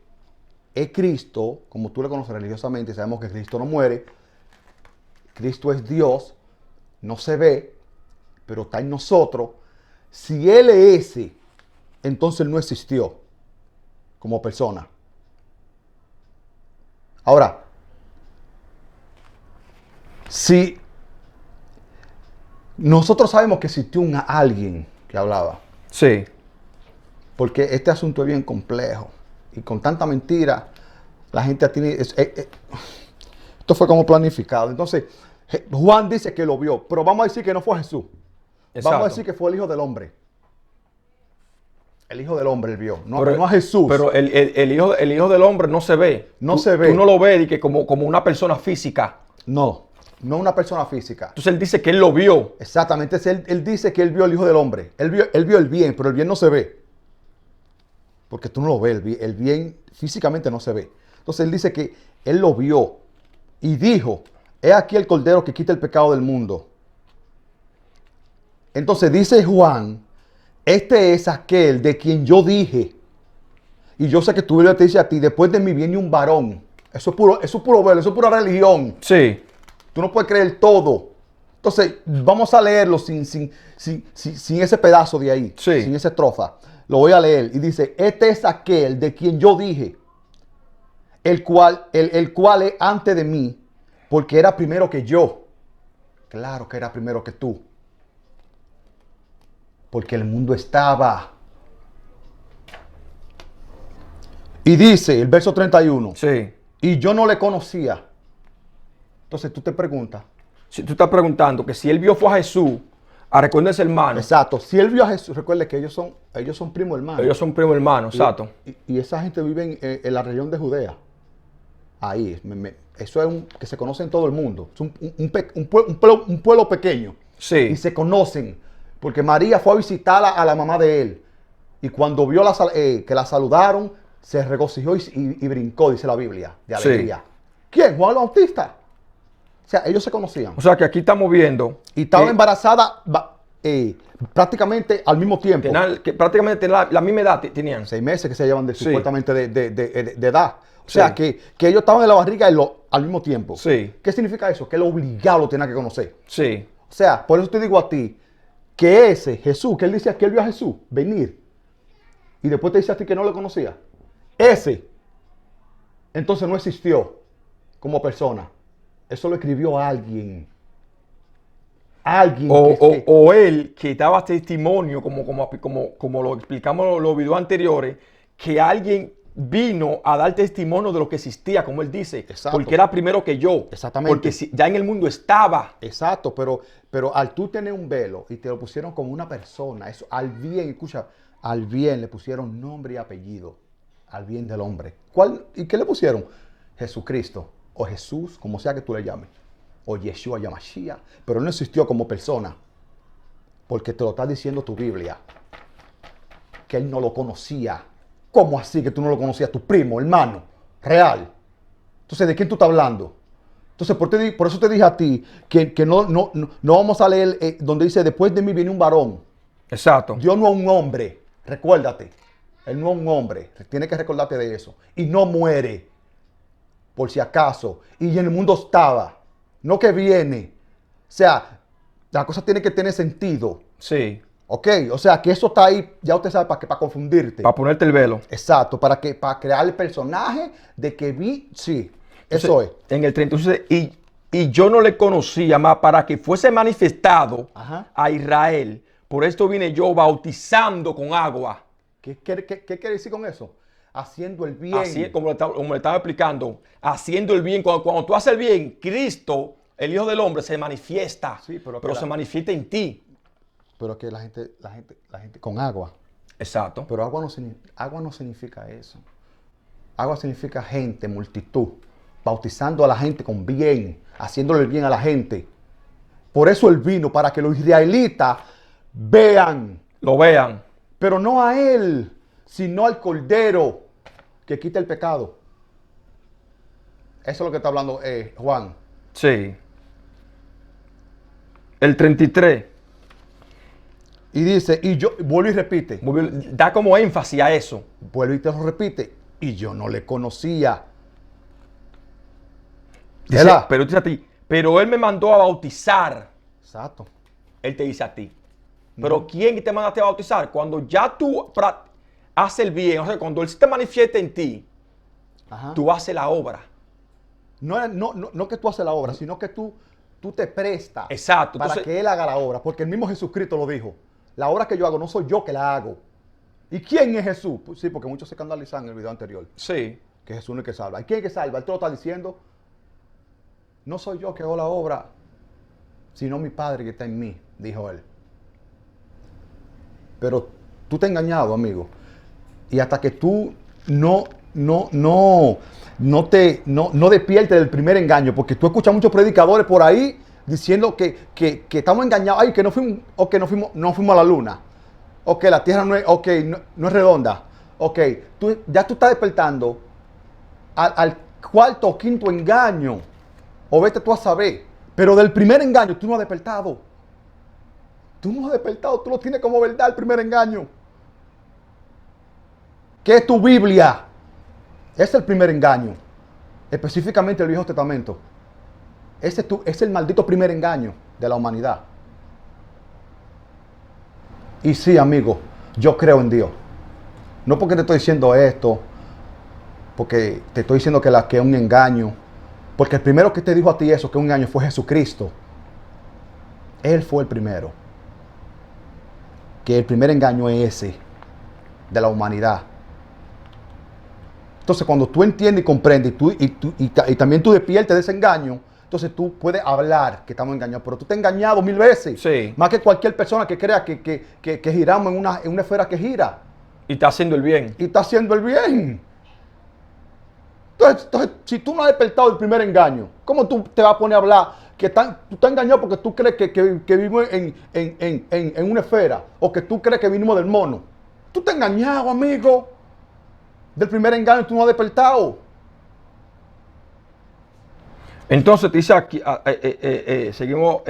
es Cristo, como tú le conoces religiosamente, sabemos que Cristo no muere, Cristo es Dios, no se ve, pero está en nosotros. Si Él es ese, entonces Él no existió como persona. Ahora, si nosotros sabemos que existió alguien que hablaba, sí. porque este asunto es bien complejo y con tanta mentira, la gente tiene... esto fue como planificado. Entonces, Juan dice que lo vio, pero vamos a decir que no fue Jesús. Exacto. Vamos a decir que fue el Hijo del Hombre. El Hijo del Hombre él vio, no Pero, a Jesús. Pero el hijo del hombre no se ve. No Tú- se ve. Tú no lo ves y que como una persona física. No una persona física. Entonces él dice que él lo vio. Exactamente, él dice que él vio al Hijo del Hombre. Él vio el bien, pero el bien no se ve. Porque tú no lo ves, el bien físicamente no se ve. Entonces él dice que él lo vio y dijo: He aquí el Cordero que quita el pecado del mundo. Entonces dice Juan: Este es aquel de quien yo dije. Y yo sé que tu Biblia te dice a ti: después de mí viene un varón. Eso es puro verlo, eso es pura religión. Sí, Tú no puedes creer todo. Entonces, vamos a leerlo sin ese pedazo de ahí, Sí. sin esa estrofa. Lo voy a leer. Y dice: Este es aquel de quien yo dije, el cual es antes de mí, porque era primero que yo. Claro que era primero que tú. Porque el mundo estaba. Y dice el verso 31. sí. Y yo no le conocía. Entonces tú te preguntas. Si tú estás preguntando que si él vio fue a Jesús, recuérdense hermano. Exacto. Si él vio a Jesús, recuerde que ellos son primos hermanos. Ellos son primos hermanos, exacto. Y esa gente vive en la región de Judea. Ahí. Eso es que se conoce en todo el mundo. Es un pueblo pequeño. Sí. Y se conocen. Porque María fue a visitar a la mamá de él. Y cuando vio que la saludaron, se regocijó y brincó, dice la Biblia, de Sí. alegría. ¿Quién? Juan el Bautista. O sea, ellos se conocían. O sea que aquí estamos viendo. Y estaba que embarazada prácticamente al mismo tiempo. que prácticamente tenían la misma edad tenían. 6 meses que se llevan Sí. supuestamente de edad. O Sí. sea, que ellos estaban en la barriga al mismo tiempo. Sí. ¿Qué significa eso? Que él obligado lo tenía que conocer. Sí. O sea, por eso te digo a ti, que ese Jesús, que él dice que él vio a Jesús venir, y después te dice a ti que no lo conocía, ese, entonces no existió como persona. Eso lo escribió alguien. Alguien O él que daba testimonio, como lo explicamos en los videos anteriores, que alguien vino a dar testimonio de lo que existía, como él dice, Exacto. porque era primero que yo. Exactamente. Porque ya en el mundo estaba. Exacto, pero al tú tener un velo y te lo pusieron como una persona, eso al bien, escucha, al bien le pusieron nombre y apellido, al bien del hombre. ¿Y qué le pusieron? Jesucristo, o Jesús, como sea que tú le llames, o Yeshua Yamashia, pero no existió como persona, porque te lo está diciendo tu Biblia, que él no lo conocía. ¿Cómo así que tú no lo conocías? Tu primo, hermano, real. Entonces, ¿de quién tú estás hablando? Entonces, por eso te dije a ti que no vamos a leer donde dice, después de mí viene un varón. Exacto. Dios no es un hombre, recuérdate. Él no es un hombre, tienes que recordarte de eso. Y no muere, por si acaso. Y en el mundo estaba, no que viene. O sea, la cosa tiene que tener sentido. Sí. Ok, o sea, que eso está ahí, ya usted sabe, para confundirte. Para ponerte el velo. Exacto, para crear el personaje de que vi, sí, Entonces, eso es. En el 36, y yo no le conocía más para que fuese manifestado Ajá. a Israel. Por esto vine yo bautizando con agua. ¿Qué quiere decir con eso? Haciendo el bien. Así, como le estaba explicando, haciendo el bien. Cuando tú haces el bien, Cristo, el Hijo del Hombre, se manifiesta. Sí, pero se manifiesta en ti. Pero que la gente con agua. Exacto. Pero agua no significa eso. Agua significa gente, multitud. Bautizando a la gente con bien, haciéndole el bien a la gente. Por eso Él vino, para que los israelitas vean. Lo vean. Pero no a Él, sino al Cordero que quita el pecado. Eso es lo que está hablando Juan. Sí. El 33. Y dice, y yo, vuelve y repite. Da como énfasis a eso. Vuelve y te lo repite. Y yo no le conocía. Dice, pero dice a ti, pero Él me mandó a bautizar. Exacto. Él te dice a ti. Pero ¿quién te mandaste a bautizar? Cuando ya tú haces el bien, o sea, cuando Él se te manifiesta en ti, Ajá. tú haces la obra. No que tú haces la obra, sino que tú te prestas. Exacto. Para Entonces, que Él haga la obra. Porque el mismo Jesucristo lo dijo. La obra que yo hago no soy yo que la hago. ¿Y quién es Jesús? Pues sí, porque muchos se escandalizan en el video anterior. sí. Que Jesús no es el que salva. ¿Y quién es que salva? Él te lo está diciendo. No soy yo que hago la obra, sino mi Padre que está en mí, dijo Él. Pero tú te has engañado, amigo. Y hasta que tú no despiertes del primer engaño, porque tú escuchas muchos predicadores por ahí diciendo que estamos engañados, ay, que no fuimos a la luna, o que la tierra no es redonda, ya tú estás despertando al cuarto o quinto engaño, o vete tú a saber, pero del primer engaño tú no has despertado. Tú no has despertado, tú lo tienes como verdad el primer engaño. ¿Qué es tu Biblia? Es el primer engaño, específicamente el Viejo Testamento. Ese es el maldito primer engaño de la humanidad. Y sí, amigo, yo creo en Dios. No porque te estoy diciendo esto, porque te estoy diciendo que es un engaño. Porque el primero que te dijo a ti eso, que es un engaño, fue Jesucristo. Él fue el primero. Que el primer engaño es ese, de la humanidad. Entonces, cuando tú entiendes y comprendes y también tú despiertes de ese engaño, entonces tú puedes hablar que estamos engañados. Pero tú te has engañado 1000 veces. Sí. Más que cualquier persona que crea que giramos en una esfera que gira. Y está haciendo el bien. Y está haciendo el bien. Entonces, si tú no has despertado el primer engaño, ¿cómo tú te vas a poner a hablar que tú estás engañado porque tú crees que vivimos en una esfera? O que tú crees que vinimos del mono. Tú estás engañado, amigo. Del primer engaño tú no has despertado. Entonces dice aquí, seguimos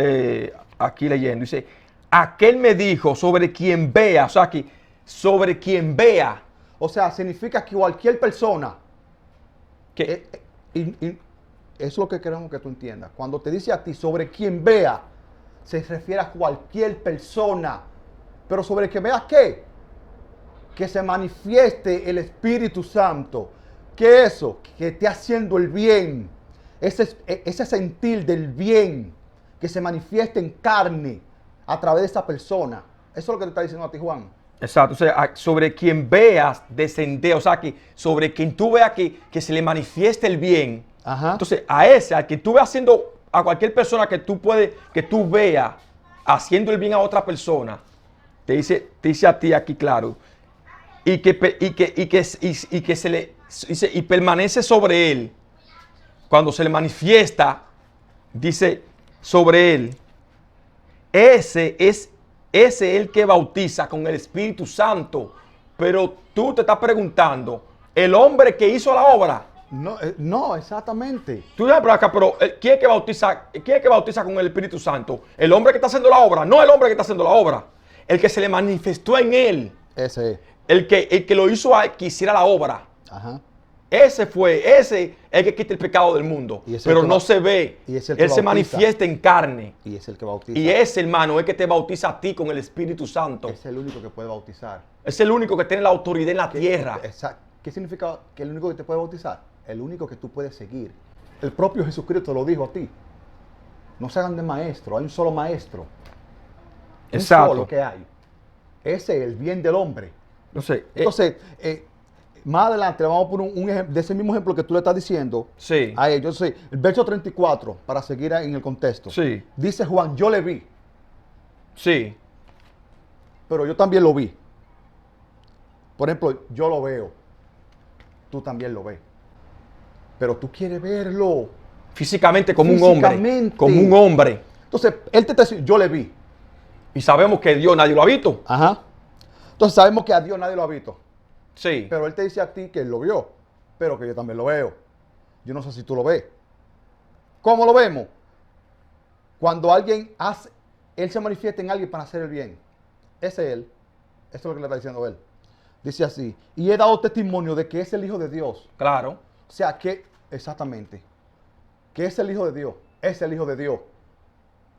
aquí leyendo, dice, aquel me dijo sobre quien vea, o sea, aquí, sobre quien vea. O sea, significa que cualquier persona. Que, Y eso es lo que queremos que tú entiendas. Cuando te dice a ti sobre quien vea, se refiere a cualquier persona. Pero sobre quien vea, ¿qué? Que se manifieste el Espíritu Santo. ¿Qué es eso? Que esté haciendo el bien. Ese sentir del bien que se manifieste en carne a través de esa persona. Eso es lo que te está diciendo a ti, Juan. exacto, o sea, sobre quien veas descender, o sea, que sobre quien tú veas que se le manifieste el bien. Ajá. Entonces, al que tú veas haciendo, a cualquier persona que tú veas haciendo el bien a otra persona, te dice a ti aquí claro, y permanece sobre él. Cuando se le manifiesta, dice sobre él, ese es el que bautiza con el Espíritu Santo, Pero tú te estás preguntando, el hombre que hizo la obra. No, no, exactamente. Tú sabes por acá, pero ¿quién es que bautiza? ¿Quién es que bautiza con el Espíritu Santo? El hombre que está haciendo la obra, no el hombre que está haciendo la obra. El que se le manifestó en él. Ese es. El que lo hizo a él que hiciera la obra. Ajá. Ese es el que quita el pecado del mundo. Pero no se ve. Y es el que Él se bautiza. manifiesta en carne. Y es el que bautiza. Y ese, hermano, es que te bautiza a ti con el Espíritu Santo. Es el único que puede bautizar. Es el único que tiene la autoridad en la tierra. ¿Qué significa que el único que te puede bautizar? El único que tú puedes seguir. El propio Jesucristo lo dijo a ti. No se hagan de maestro, hay un solo maestro. Exacto. Un solo que hay. Ese es el bien del hombre. Entonces, más adelante vamos a poner un ejemplo de ese mismo ejemplo que tú le estás diciendo. sí. A ellos. El verso 34, para seguir en el contexto. Sí. Dice Juan, yo le vi, Sí. pero yo también lo vi. Por ejemplo, yo lo veo. Tú también lo ves. Pero tú quieres verlo. Físicamente como un hombre. Físicamente. Como un hombre. Entonces, él te está diciendo, yo le vi. Y sabemos que Dios nadie lo ha visto. Ajá. Entonces sabemos que a Dios nadie lo ha visto. Sí. Pero él te dice a ti que él lo vio. Pero que yo también lo veo. Yo no sé si tú lo ves. ¿Cómo lo vemos? Cuando alguien hace, él se manifiesta en alguien para hacer el bien. Ese es él. Eso es lo que le está diciendo él. Dice así, y he dado testimonio de que es el Hijo de Dios. Claro. O sea, que, exactamente, que es el Hijo de Dios. Es el Hijo de Dios.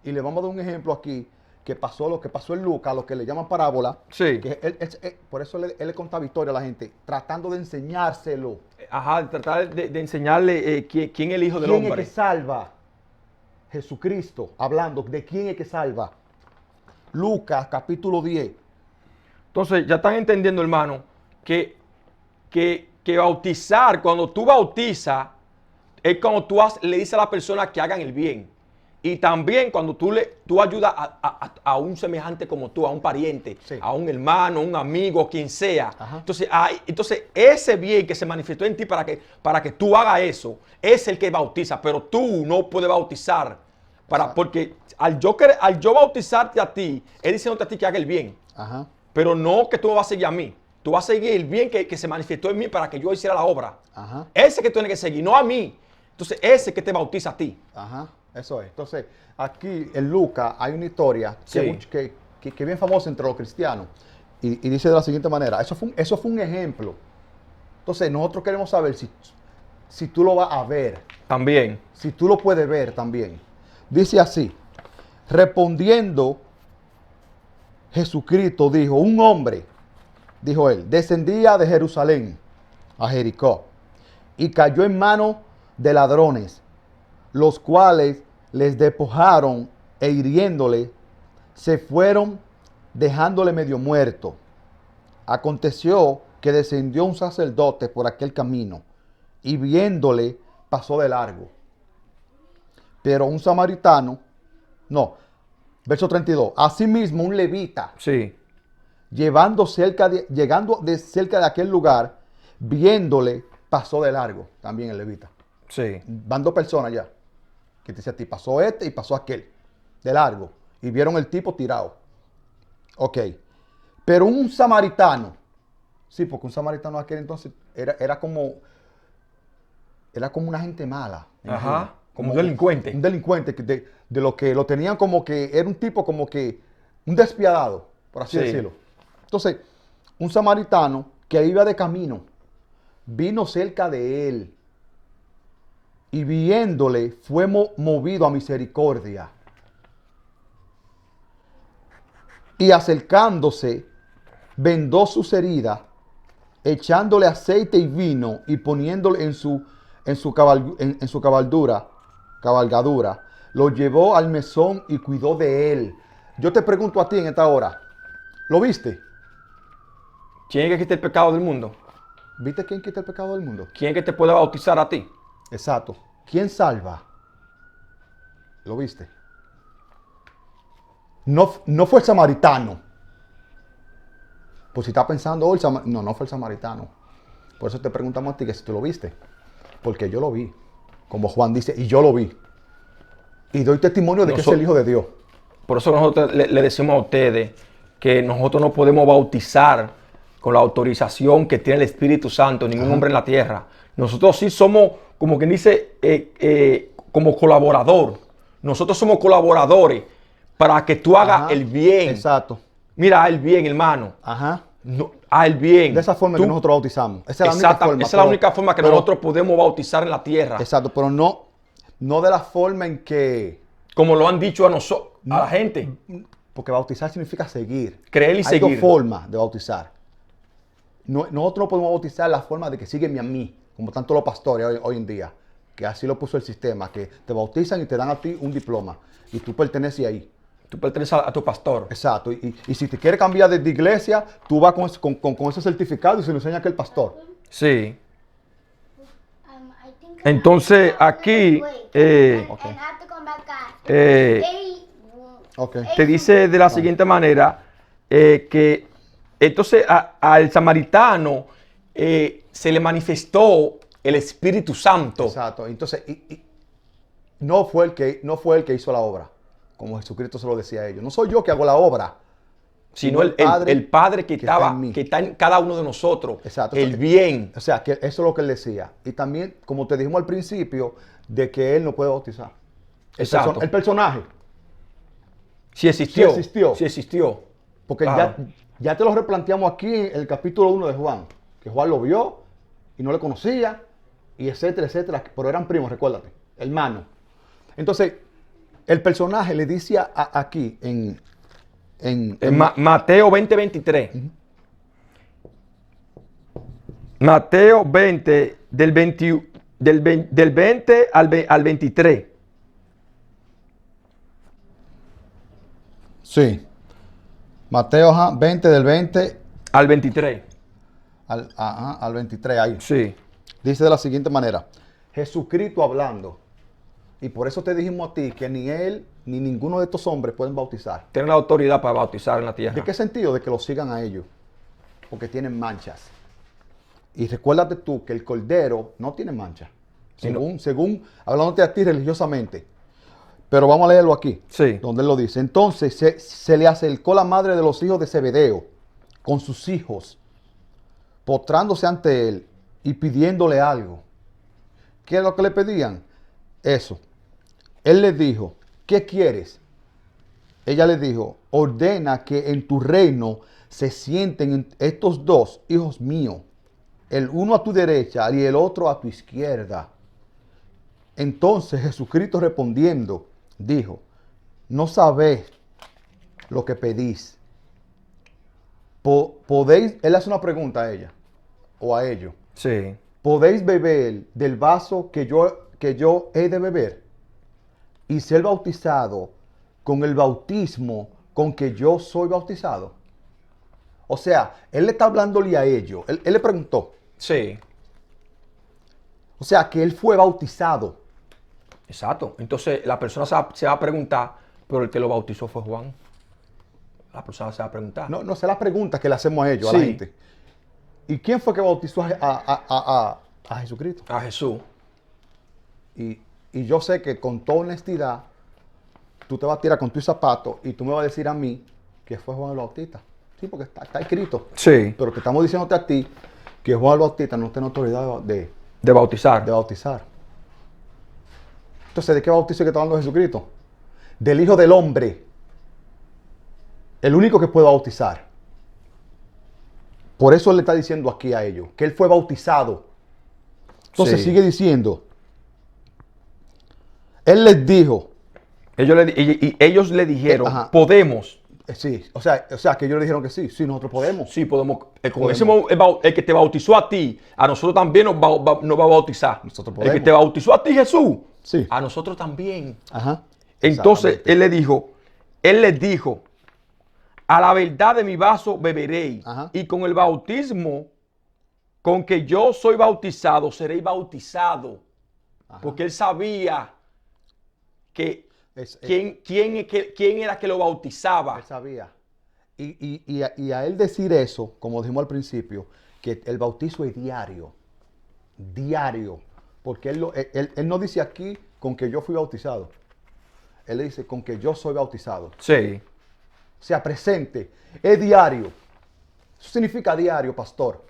Y le vamos a dar un ejemplo aquí, que pasó lo que pasó en Lucas, lo que le llaman parábola. Sí. Que por eso él le contaba historia a la gente, tratando de enseñárselo. Ajá, tratar de enseñarle quién es el Hijo del ¿Quién Hombre. es que salva? Jesucristo, hablando de quién es que salva. Lucas, capítulo 10. Entonces, ya están entendiendo, hermano, que bautizar, cuando tú bautizas, es cuando tú le dices a la persona que hagan el bien. Y también cuando tú ayudas a un semejante como tú, a un pariente, Sí. a un hermano, un amigo, quien sea. Ajá. Entonces, ese bien que se manifestó en ti para que tú hagas eso, es el que bautiza. Pero tú no puedes bautizar. Porque al yo bautizarte a ti, es diciéndote a ti que haga el bien. Ajá. Pero no que tú me vas a seguir a mí. Tú vas a seguir el bien que se manifestó en mí para que yo hiciera la obra. Ajá. Ese que tú tienes que seguir, no a mí. Entonces, ese que te bautiza a ti. Ajá, eso es. Entonces, aquí en Lucas hay una historia Sí. que es bien famosa entre los cristianos. Y dice de la siguiente manera, eso fue un ejemplo. Entonces, nosotros queremos saber si tú lo vas a ver, También. si tú lo puedes ver también. Dice así, respondiendo Jesucristo dijo, un hombre, dijo él, descendía de Jerusalén a Jericó y cayó en manos de ladrones, los cuales les despojaron e hiriéndole, se fueron dejándole medio muerto. Aconteció que descendió un sacerdote por aquel camino y viéndole pasó de largo. Pero un samaritano, verso 32, asimismo un levita, Sí. llegando cerca de aquel lugar, viéndole pasó de largo, también el levita. Sí. Van dos personas ya, que te dice a ti, pasó este y pasó aquel, de largo, y vieron el tipo tirado. Ok, pero un samaritano, sí, porque un samaritano aquel entonces era como una gente mala. me Ajá, imagino. como un delincuente. Un delincuente, de lo que lo tenían como que, era un tipo como que, un despiadado, por así Sí. decirlo. Entonces, un samaritano que iba de camino, vino cerca de él, y viéndole fue movido a misericordia. Y acercándose, vendó sus heridas, echándole aceite y vino y poniéndole en su cabalgadura, lo llevó al mesón y cuidó de él. Yo te pregunto a ti en esta hora, ¿lo viste? ¿Quién es que quita el pecado del mundo? ¿Viste quién quita el pecado del mundo? ¿Quién es que te puede bautizar a ti? Exacto. ¿Quién salva? ¿Lo viste? No fue el samaritano. Pues si estás pensando, no fue el samaritano. Por eso te preguntamos a ti que si tú lo viste. Porque yo lo vi. Como Juan dice, y yo lo vi. Y doy testimonio de que es el Hijo de Dios. Por eso nosotros le decimos a ustedes que nosotros no podemos bautizar con la autorización que tiene el Espíritu Santo, ningún hombre en la tierra. Nosotros sí somos, como quien dice, como colaborador. Nosotros somos colaboradores para que tú hagas Ajá. el bien. Exacto. Mira, haz el bien, hermano. Ajá. No, haz el bien. De esa forma que nosotros bautizamos. Esa es la única Exacta, forma. esa es la única forma que pero- nosotros podemos bautizar en la tierra. Exacto, pero no de la forma en que... Como lo han dicho a nosotros, a la gente. Porque bautizar significa seguir. Creer y Hay seguir. dos formas de bautizar. Nosotros no podemos bautizar la forma de que sígueme a mí, como tanto los pastores hoy en día, que así lo puso el sistema, que te bautizan y te dan a ti un diploma y tú perteneces ahí. Tú perteneces a tu pastor. Exacto. Y si te quieres cambiar de iglesia, tú vas con ese certificado y se lo enseña aquel pastor. Sí. Entonces, aquí, Ok. te dice de la siguiente manera que entonces al samaritano se le manifestó el Espíritu Santo. Exacto. Entonces, no fue el que hizo la obra, como Jesucristo se lo decía a ellos. No soy yo que hago la obra, Sino el Padre que está en mí. está en cada uno de nosotros. Exacto. El bien. O sea, que eso es lo que él decía. Y también, como te dijimos al principio, de que él no puede bautizar. Exacto. El personaje. Sí existió. Sí existió. Sí existió. Porque Claro. ya te lo replanteamos aquí en el capítulo 1 de Juan. Que Juan lo vio y no le conocía, y etcétera, etcétera. Pero eran primos, recuérdate. Hermanos. Entonces, el personaje le dice aquí en Mateo 20:23. Mateo 20, del 20 al 23. Sí. Mateo 20 del 20 Al 23. al 23 ahí. Sí. Dice de la siguiente manera. Jesucristo hablando. Y por eso te dijimos a ti que ni él ni ninguno de estos hombres pueden bautizar. Tienen la autoridad para bautizar en la tierra. ¿De qué sentido? De que lo sigan a ellos. Porque tienen manchas. Y recuérdate tú que el cordero no tiene mancha. Sí, no. Según hablándote a ti religiosamente. Pero vamos a leerlo aquí. Sí. Donde él lo dice. Entonces se le acercó la madre de los hijos de Zebedeo con sus hijos, postrándose ante él y pidiéndole algo. ¿Qué es lo que le pedían? Eso. Él les dijo, ¿qué quieres? Ella le dijo, ordena que en tu reino se sienten estos dos hijos míos, el uno a tu derecha y el otro a tu izquierda. Entonces Jesucristo respondiendo, dijo, no sabéis lo que pedís. ¿Podéis? Él hace una pregunta a ella o a ellos. Sí. ¿Podéis beber del vaso que yo he de beber y ser bautizado con el bautismo con que yo soy bautizado? O sea, él le está hablándole a ellos. Él le preguntó. Sí. O sea, que él fue bautizado. Exacto. Entonces la persona se va a preguntar, pero el que lo bautizó fue Juan. La persona se va a preguntar. No sé las preguntas que le hacemos a ellos, a Sí. la gente. ¿Y quién fue que bautizó a Jesucristo? A Jesús. Y yo sé que con toda honestidad, tú te vas a tirar con tus zapatos y tú me vas a decir a mí que fue Juan el Bautista. Sí, porque está escrito. Sí. Pero que estamos diciéndote a ti que Juan el Bautista no tiene autoridad de bautizar. bautizar. Entonces, ¿de qué bautizo que está hablando Jesucristo? Del Hijo del Hombre. El único que puede bautizar. Por eso él le está diciendo aquí a ellos, que él fue bautizado. Entonces Sí. sigue diciendo, él les dijo, Ellos le dijeron, Ajá. podemos. sí, o sea, que ellos le dijeron que sí, nosotros podemos. Sí, podemos. Con Podemos. el que te bautizó a ti, a nosotros también nos va a bautizar. Nosotros El que podemos. te bautizó a ti, Jesús, Sí. a nosotros también. Ajá. Entonces Exactamente. él les dijo, a la verdad de mi vaso beberéis, Ajá. y con el bautismo con que yo soy bautizado, seréis bautizado. Ajá. Porque él sabía que Es- quién era que lo bautizaba. Él sabía. Y a él decir eso, como dijimos al principio, que el bautizo es diario. Diario. Porque él no dice aquí con que yo fui bautizado. Él le dice con que yo soy bautizado. Sí. O sea, presente. Es diario. Eso significa diario, pastor.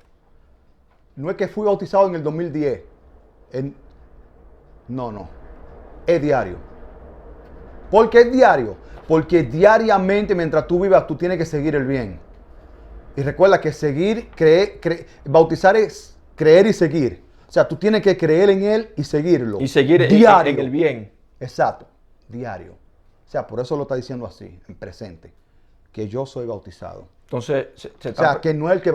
No es que fui bautizado en el 2010. No. Es diario. ¿Por qué es diario? Porque diariamente, mientras tú vivas, tú tienes que seguir el bien. Y recuerda que bautizar es creer y seguir. O sea, tú tienes que creer en Él y seguirlo. Y seguir diario. en el bien. Exacto, diario. O sea, por eso lo está diciendo así, en presente. Que yo soy bautizado. Entonces, O sea, que no es el que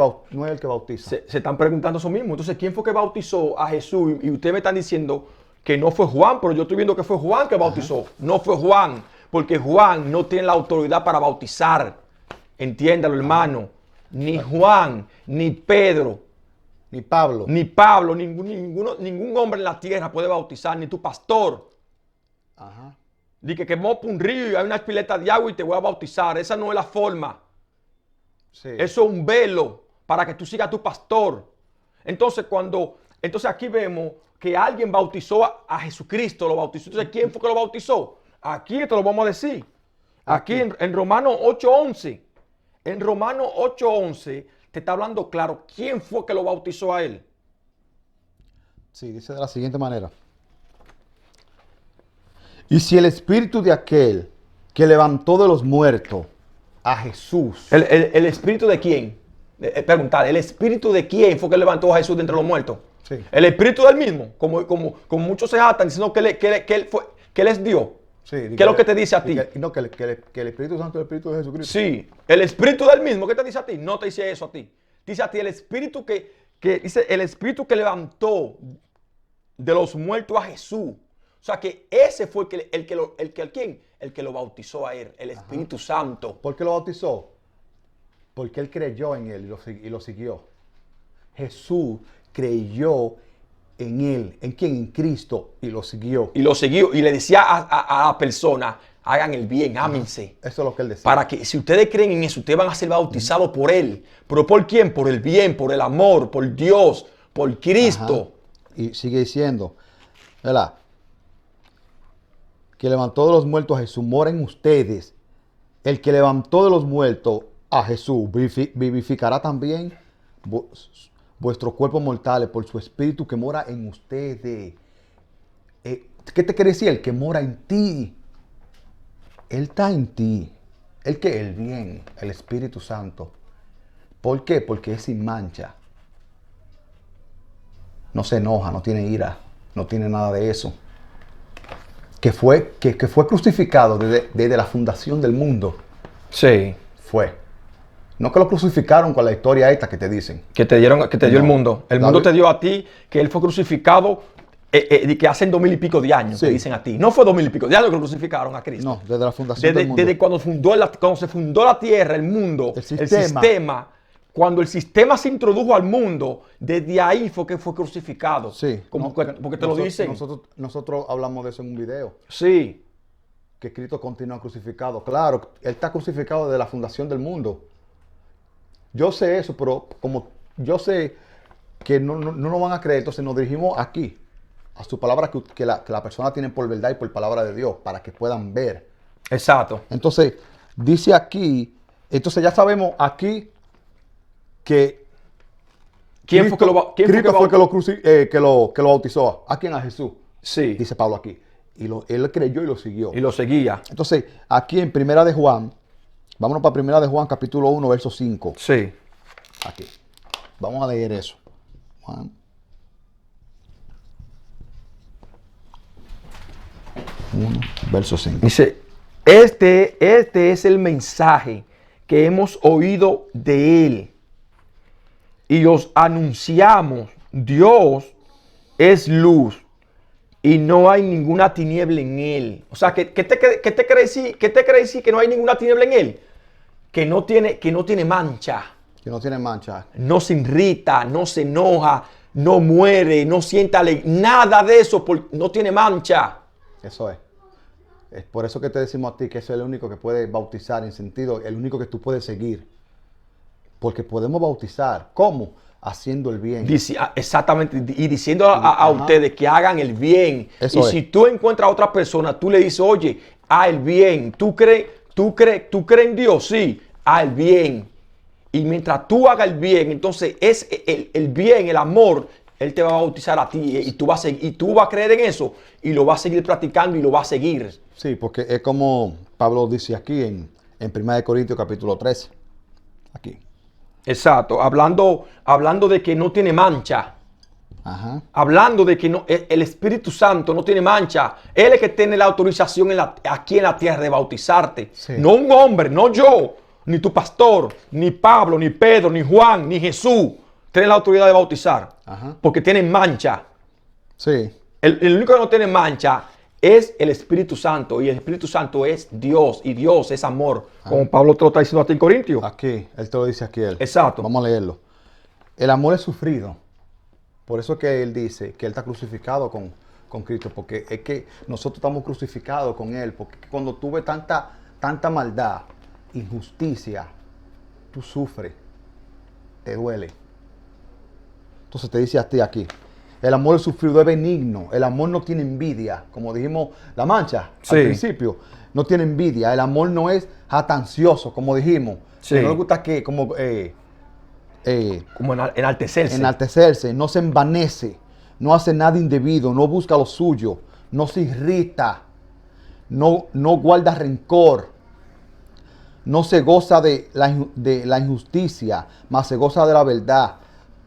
bautiza. Se están preguntando eso mismo. Entonces, ¿quién fue que bautizó a Jesús? Y ustedes me están diciendo que no fue Juan, pero yo estoy viendo que fue Juan que bautizó. No fue Juan, porque Juan no tiene la autoridad para bautizar. Entiéndalo, hermano. Ni Juan, ni Pedro, Ni Pablo. ni Pablo, ningún hombre en la tierra puede bautizar, ni tu pastor. Ajá. Dice que mopa un río y hay una pileta de agua y te voy a bautizar. Esa no es la forma. Sí. Eso es un velo para que tú sigas a tu pastor. Entonces, aquí vemos que alguien bautizó a Jesucristo, lo bautizó. Entonces, ¿quién fue que lo bautizó? Aquí te lo vamos a decir. Aquí en Romanos 8:11. En Romanos 8:11 te está hablando claro quién fue que lo bautizó a él. Sí, dice de la siguiente manera. Y si el espíritu de aquel que levantó de los muertos a Jesús. ¿El espíritu de quién? Preguntar, ¿el espíritu de quién fue que levantó a Jesús de entre los muertos? Sí. El espíritu del mismo, como muchos se jactan diciendo que él es Dios. Sí, ¿Qué es lo que te dice a ti? Que el Espíritu Santo es el Espíritu de Jesucristo. Sí, el espíritu del mismo, ¿qué te dice a ti? No te dice eso a ti. Dice a ti el espíritu dice el espíritu que levantó de los muertos a Jesús. O sea que ese fue el que lo bautizó a él, el Espíritu Santo. ¿Por qué lo bautizó? Porque él creyó en él y lo siguió. Jesús creyó en él. ¿En quién? En Cristo, y lo siguió. Y lo siguió y le decía a la persona, hagan el bien, ámense. Eso es lo que él decía. Para que si ustedes creen en eso, ustedes van a ser bautizados por él. ¿Pero por quién? Por el bien, por el amor, por Dios, por Cristo. Ajá. Y sigue diciendo, ¿verdad? Que levantó de los muertos a Jesús, mora en ustedes. El que levantó de los muertos a Jesús vivificará también vuestros cuerpos mortales por su espíritu que mora en ustedes. ¿Qué te quiere decir? El que mora en ti. Él está en ti. El bien, el Espíritu Santo. ¿Por qué? Porque es sin mancha. No se enoja, no tiene ira, no tiene nada de eso. Que fue crucificado desde la fundación del mundo. Sí. Fue. No que lo crucificaron con la historia esta que te dicen. Que te dio el mundo. El mundo te dio a ti que él fue crucificado que hace 2000 y pico de años, Sí. te dicen a ti. No fue 2000 y pico de años que lo crucificaron a Cristo. No, desde la fundación del mundo. Desde cuando se fundó la tierra, el mundo, el sistema, cuando el sistema se introdujo al mundo, desde ahí fue que fue crucificado. Sí. Porque te lo dicen. Nosotros hablamos de eso en un video. Sí. Que Cristo continúa crucificado. Claro, Él está crucificado desde la fundación del mundo. Yo sé eso, pero como yo sé que no nos van a creer, entonces nos dirigimos aquí, a su palabra que la persona tiene por verdad y por palabra de Dios, para que puedan ver. Exacto. Entonces, dice aquí, entonces ya sabemos aquí que ¿Quién Cristo fue que lo bautizó. ¿A quién? A Jesús. Sí. Dice Pablo aquí. Y él creyó y lo siguió. Y lo seguía. Entonces, aquí en Primera de Juan, vámonos para Primera de Juan, capítulo 1, verso 5. Sí. Aquí. Vamos a leer eso. Juan. 1, verso 5. Dice, este es el mensaje que hemos oído de él y os anunciamos, Dios es luz y no hay ninguna tiniebla en él. O sea, ¿qué te quiere decir que no hay ninguna tiniebla en él? Que no tiene mancha. Que no tiene mancha. No se irrita, no se enoja, no muere, no siente alegría. Nada de eso, no tiene mancha. Eso es. Es por eso que te decimos a ti que es el único que puede bautizar en sentido, el único que tú puedes seguir. Porque podemos bautizar. ¿Cómo? Haciendo el bien. Exactamente. Y diciendo a ustedes que hagan el bien. Eso y es. si tú encuentras a otra persona, tú le dices, oye, haz el bien. ¿Tú crees en Dios? Sí, haz el bien. Y mientras tú hagas el bien, entonces es el bien, el amor, Él te va a bautizar a ti y tú vas a creer en eso y lo vas a seguir practicando y lo vas a seguir. Sí, porque es como Pablo dice aquí en 1 Corintios capítulo 13. Aquí. Exacto, hablando de que no tiene mancha. Ajá. Hablando de que el Espíritu Santo no tiene mancha. Él es el que tiene la autorización aquí en la tierra de bautizarte. Sí. No un hombre, no yo, ni tu pastor, ni Pablo, ni Pedro, ni Juan, ni Jesús. Tienen la autoridad de bautizar. Ajá. Porque tienen mancha. Sí. El único que no tiene mancha es el Espíritu Santo. Y el Espíritu Santo es Dios. Y Dios es amor. Como Pablo te lo está diciendo a ti en Corintios. Aquí, él te lo dice aquí. Exacto. Vamos a leerlo. El amor es sufrido. Por eso que él dice que él está crucificado con Cristo. Porque es que nosotros estamos crucificados con él. Porque cuando tú ves tanta maldad, injusticia, tú sufres, te duele. Entonces te dice a ti aquí, el amor es sufrido, es benigno, el amor no tiene envidia, como dijimos la mancha Sí. al principio, no tiene envidia, el amor no es jactancioso, como dijimos, Sí. que no le gusta que como Como enaltecerse. enaltecerse, no se envanece, no hace nada indebido, no busca lo suyo, no se irrita, no guarda rencor, no se goza de la injusticia, mas se goza de la verdad.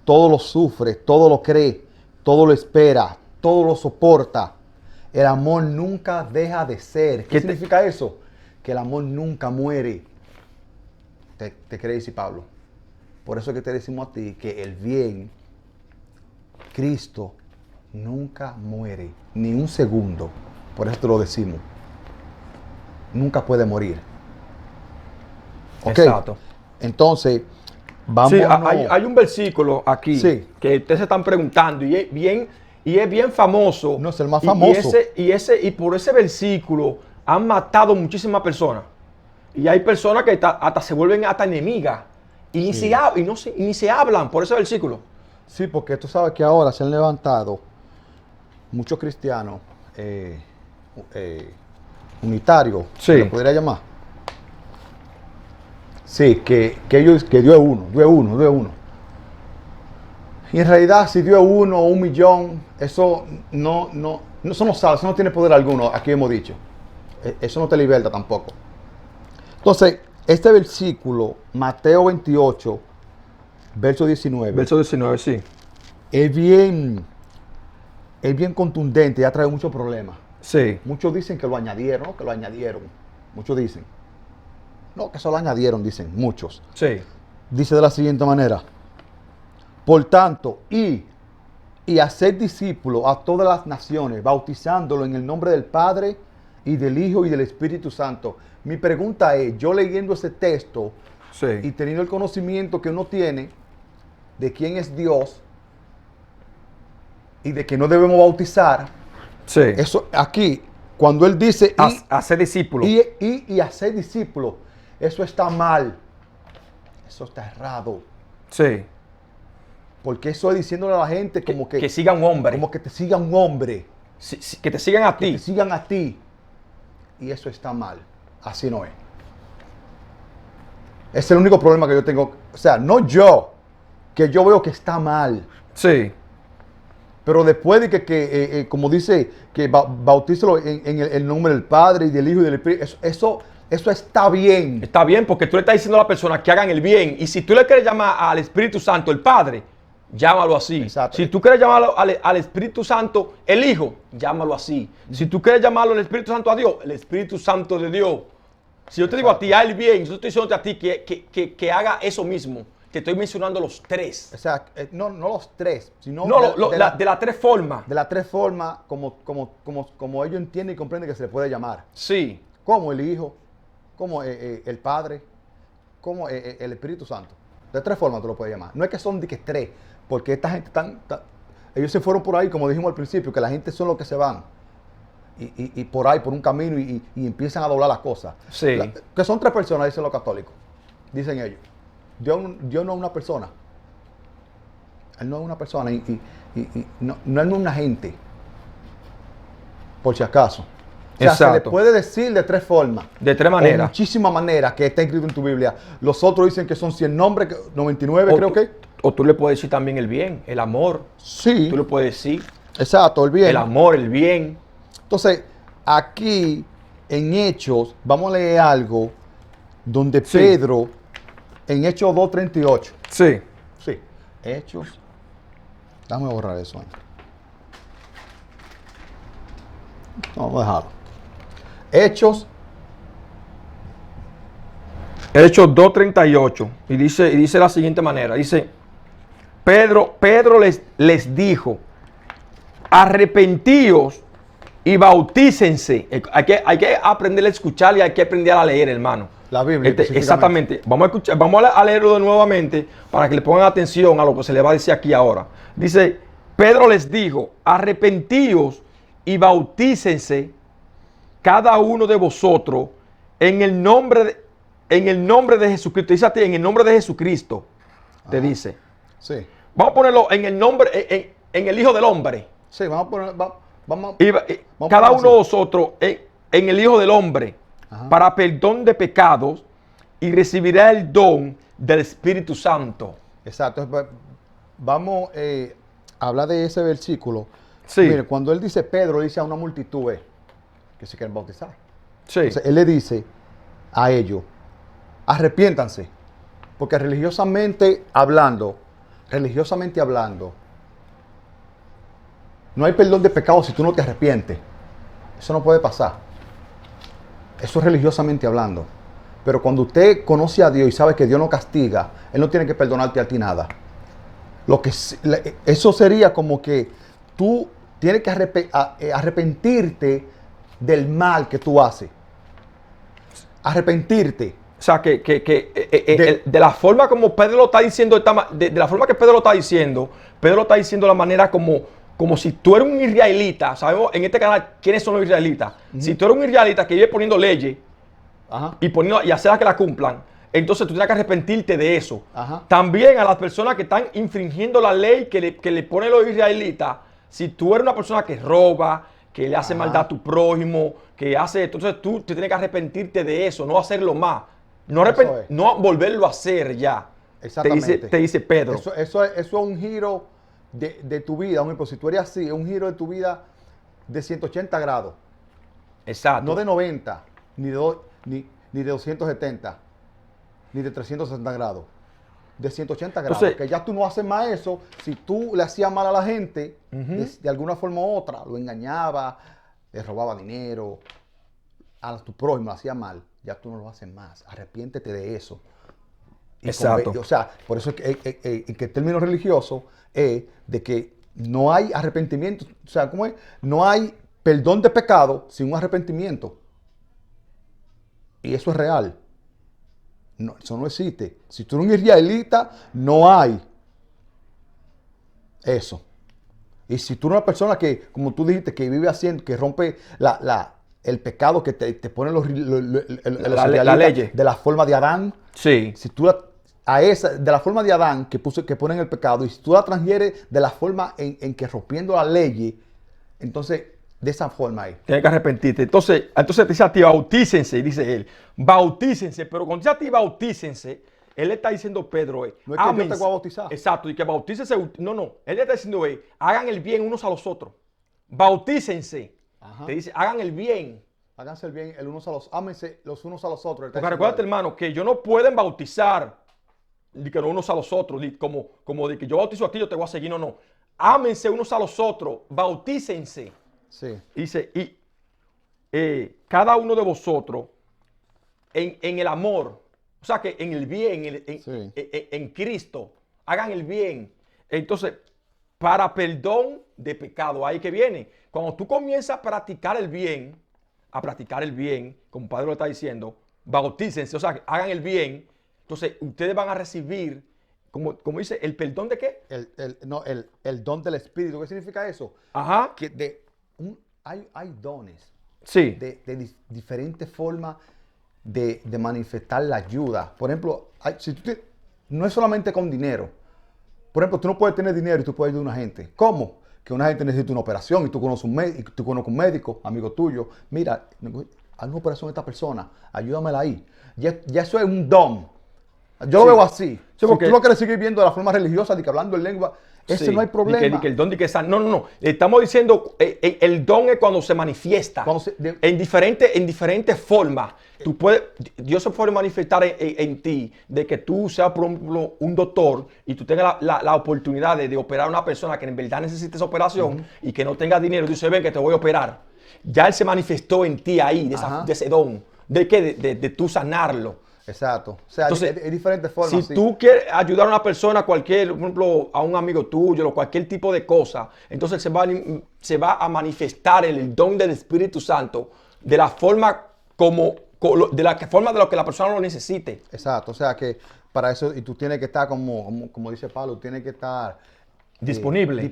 Todo lo sufre, todo lo cree, todo lo espera, todo lo soporta. El amor nunca deja de ser. ¿Qué significa eso? Que el amor nunca muere. Te quiere decir Pablo. Por eso es que te decimos a ti que el bien, Cristo, nunca muere, ni un segundo. Por eso te lo decimos. Nunca puede morir. ¿Ok? Exacto. Entonces, vamos. Sí, hay un versículo aquí Sí. que ustedes se están preguntando y es bien famoso. No, es el más famoso. Y por ese versículo han matado muchísimas personas. Y hay personas que hasta se vuelven hasta enemigas. Y ni se hablan por ese versículo. Sí, porque tú sabes que ahora se han levantado muchos cristianos unitarios, Sí. se lo podría llamar. Sí, que Dios es uno. Y en realidad, si Dios es uno o 1,000,000, eso eso no sabe, eso no tiene poder alguno, aquí hemos dicho. Eso no te liberta tampoco. Entonces, este versículo, Mateo 28, verso 19. Verso 19, sí. Es bien contundente y ha traído muchos problemas. Sí. Muchos dicen que lo añadieron, ¿no? Que lo añadieron. Muchos dicen. No, que eso lo añadieron, dicen muchos. Sí. Dice de la siguiente manera. Por tanto, y hacer discípulos a todas las naciones, bautizándolo en el nombre del Padre y del Hijo y del Espíritu Santo. Mi pregunta es, yo leyendo ese texto Sí. y teniendo el conocimiento que uno tiene de quién es Dios y de que no debemos bautizar, Sí. eso aquí, cuando él dice Hacer discípulos. y hacer discípulos, eso está mal, eso está errado, Sí. porque eso es diciéndole a la gente como que siga un hombre. como que te siga un hombre, Que te sigan a que ti. te sigan a ti, y eso está mal, así no es. Es el único problema que yo tengo, o sea, no yo, que yo veo que está mal. Sí. Pero después de que como dice, que bautízalo en el nombre del Padre y del Hijo y del Espíritu, eso está bien. Está bien, porque tú le estás diciendo a la persona que hagan el bien. Y si tú le quieres llamar al Espíritu Santo el Padre, llámalo así. Exacto. Si tú quieres llamarlo al Espíritu Santo el Hijo, llámalo así. Si tú quieres llamarlo el Espíritu Santo a Dios, el Espíritu Santo de Dios. Si yo te digo a ti, haz el bien, yo estoy diciendo a ti que haga eso mismo. Te estoy mencionando los tres. O sea, no los tres, sino No, de las tres formas. de las tres formas como ellos entienden y comprenden que se le puede llamar. Sí. Como el Hijo, como el Padre, como el Espíritu Santo. De tres formas tú lo puedes llamar. No es que son de que tres, porque esta gente ellos se fueron por ahí, como dijimos al principio, que la gente son los que se van. Y por ahí, por un camino, y empiezan a doblar las cosas. Sí. Que son tres personas, dicen los católicos. Dicen ellos. Dios no es una persona. Él no es una persona y no es una gente. Por si acaso. O sea, se le Exacto. puede decir de tres formas. De tres O maneras. muchísimas maneras que está escrito en tu Biblia. Los otros dicen que son 100 nombres, 99 creo que. O tú le puedes decir también el bien, el amor. Sí, Tú le puedes decir exacto, el bien. el amor, el bien. Entonces, aquí en Hechos, vamos a leer algo donde Sí. Pedro, en Hechos 2:38. Sí. Sí, Hechos. Déjame borrar eso ahí. No, vamos a dejarlo. Hechos. Hechos 2:38. Y dice de la siguiente manera. Dice, Pedro les dijo, arrepentíos y bautícense. Hay que aprender a escuchar y hay que aprender a leer, hermano. La Biblia, específicamente. Exactamente. Vamos a escuchar, vamos a leerlo de nuevamente para que le pongan atención a lo que se le va a decir aquí ahora. Dice, Pedro les dijo, arrepentíos y bautícense cada uno de vosotros en el nombre de Jesucristo. Dice a ti, en el nombre de Jesucristo, te Ajá. dice. Sí, Vamos a ponerlo en el nombre, en el Hijo del Hombre. sí, vamos a poner. Vamos Y a cada poner uno de así. vosotros en el Hijo del Hombre, Ajá. para perdón de pecados, y recibirá el don del Espíritu Santo. Exacto. Vamos a hablar de ese versículo. Sí. Mire, cuando él dice Pedro, dice a una multitud que se quieren bautizar. Sí. Entonces, él le dice a ellos, arrepiéntanse, porque religiosamente hablando, no hay perdón de pecados si tú no te arrepientes. Eso no puede pasar. Eso es religiosamente hablando. Pero cuando usted conoce a Dios y sabe que Dios no castiga, Él no tiene que perdonarte a ti nada. Eso sería como que tú tienes que arrepentirte del mal que tú haces. Arrepentirte. O sea, de la forma como Pedro lo está diciendo, de la forma que Pedro lo está diciendo de la manera como si tú eres un israelita. Sabemos en este canal quiénes son los israelitas. Si tú eres un israelita que vive poniendo leyes Ajá. y hacerlas que la cumplan, entonces tú tienes que arrepentirte de eso. Ajá. También a las personas que están infringiendo la ley que le ponen los israelitas, si tú eres una persona que roba, que le hace maldad a tu prójimo, que hace, entonces tú te tienes que arrepentirte de eso, no hacerlo más. Eso es. No volverlo a hacer ya. Exactamente. Te dice Pedro. Eso es un giro de tu vida. Un ejemplo, si tú eres así, es un giro de tu vida de 180 grados. Exacto. No de 90, ni de 270, ni de 360 grados. De 180 grados. Entonces, que ya tú no haces más eso. Si tú le hacías mal a la gente, de alguna forma u otra, lo engañaba, le robaba dinero, a tu prójimo lo hacía mal, ya tú no lo haces más. Arrepiéntete de eso. Exacto. O sea, por eso es que el término religioso es de que no hay arrepentimiento. O sea, ¿cómo es? No hay perdón de pecado sin un arrepentimiento. Y eso es real. No, eso no existe. Si tú eres un israelita, no hay eso. Y si tú eres una persona que, como tú dijiste, que vive haciendo, que rompe el pecado que te ponen los la ley de la forma de Adán, Sí. si tú de la forma de Adán que ponen el pecado, y si tú la transgieres de la forma en que rompiendo la ley, entonces de esa forma ahí. Tienes que arrepentirte. Entonces te dice a ti, bautícense, dice él. Bautícense, pero cuando dice a ti, bautícense, él le está diciendo Pedro, No es que yo te voy a bautizar. Exacto, y que bautícense. No. Él le está diciendo, hagan el bien unos a los otros. Bautícense. Ajá. Te dice, hagan el bien. Háganse el bien ámense los unos a los otros. Porque recuérdate, hermano, que ellos no pueden bautizar de que no unos a los otros, como de que yo bautizo a ti, yo te voy a seguir. No. Ámense unos a los otros, bautícense. Sí. Dice, y cada uno de vosotros en el amor, o sea que en el bien, en Cristo, hagan el bien. Entonces, para perdón de pecado, ahí que viene. Cuando tú comienzas a practicar el bien, como Padre lo está diciendo, bautícense, o sea, que hagan el bien, entonces ustedes van a recibir, como dice, el perdón de qué? El don del Espíritu. ¿Qué significa eso? Ajá. Que hay dones Sí. de diferentes formas de manifestar la ayuda. Por ejemplo, no es solamente con dinero. Por ejemplo, tú no puedes tener dinero y tú puedes ayudar a una gente. ¿Cómo? que una gente necesita una operación y tú conoces un médico, amigo tuyo, mira, haz una operación a esta persona, ayúdamela ahí. Ya eso es un don. Yo lo veo así. Si tú lo quieres seguir viendo de la forma religiosa, de que hablando en lengua, ese no hay problema. Que el don, no. Estamos diciendo, el don es cuando se manifiesta en diferentes formas. Dios se puede manifestar en ti, de que tú seas, por ejemplo, un doctor y tú tengas la oportunidad de operar a una persona que en verdad necesita esa operación y que no tenga dinero. Tú dices, ven que te voy a operar. Ya Él se manifestó en ti ahí, de ese don. De tú sanarlo. Exacto. O sea, entonces, hay diferentes formas. Si tú quieres ayudar a una persona, por ejemplo, a un amigo tuyo, o cualquier tipo de cosa, entonces se va a manifestar el don del Espíritu Santo de la forma de lo que la persona lo necesite. Exacto. O sea que para eso, y tú tienes que estar, como dice Pablo, tienes que estar disponible.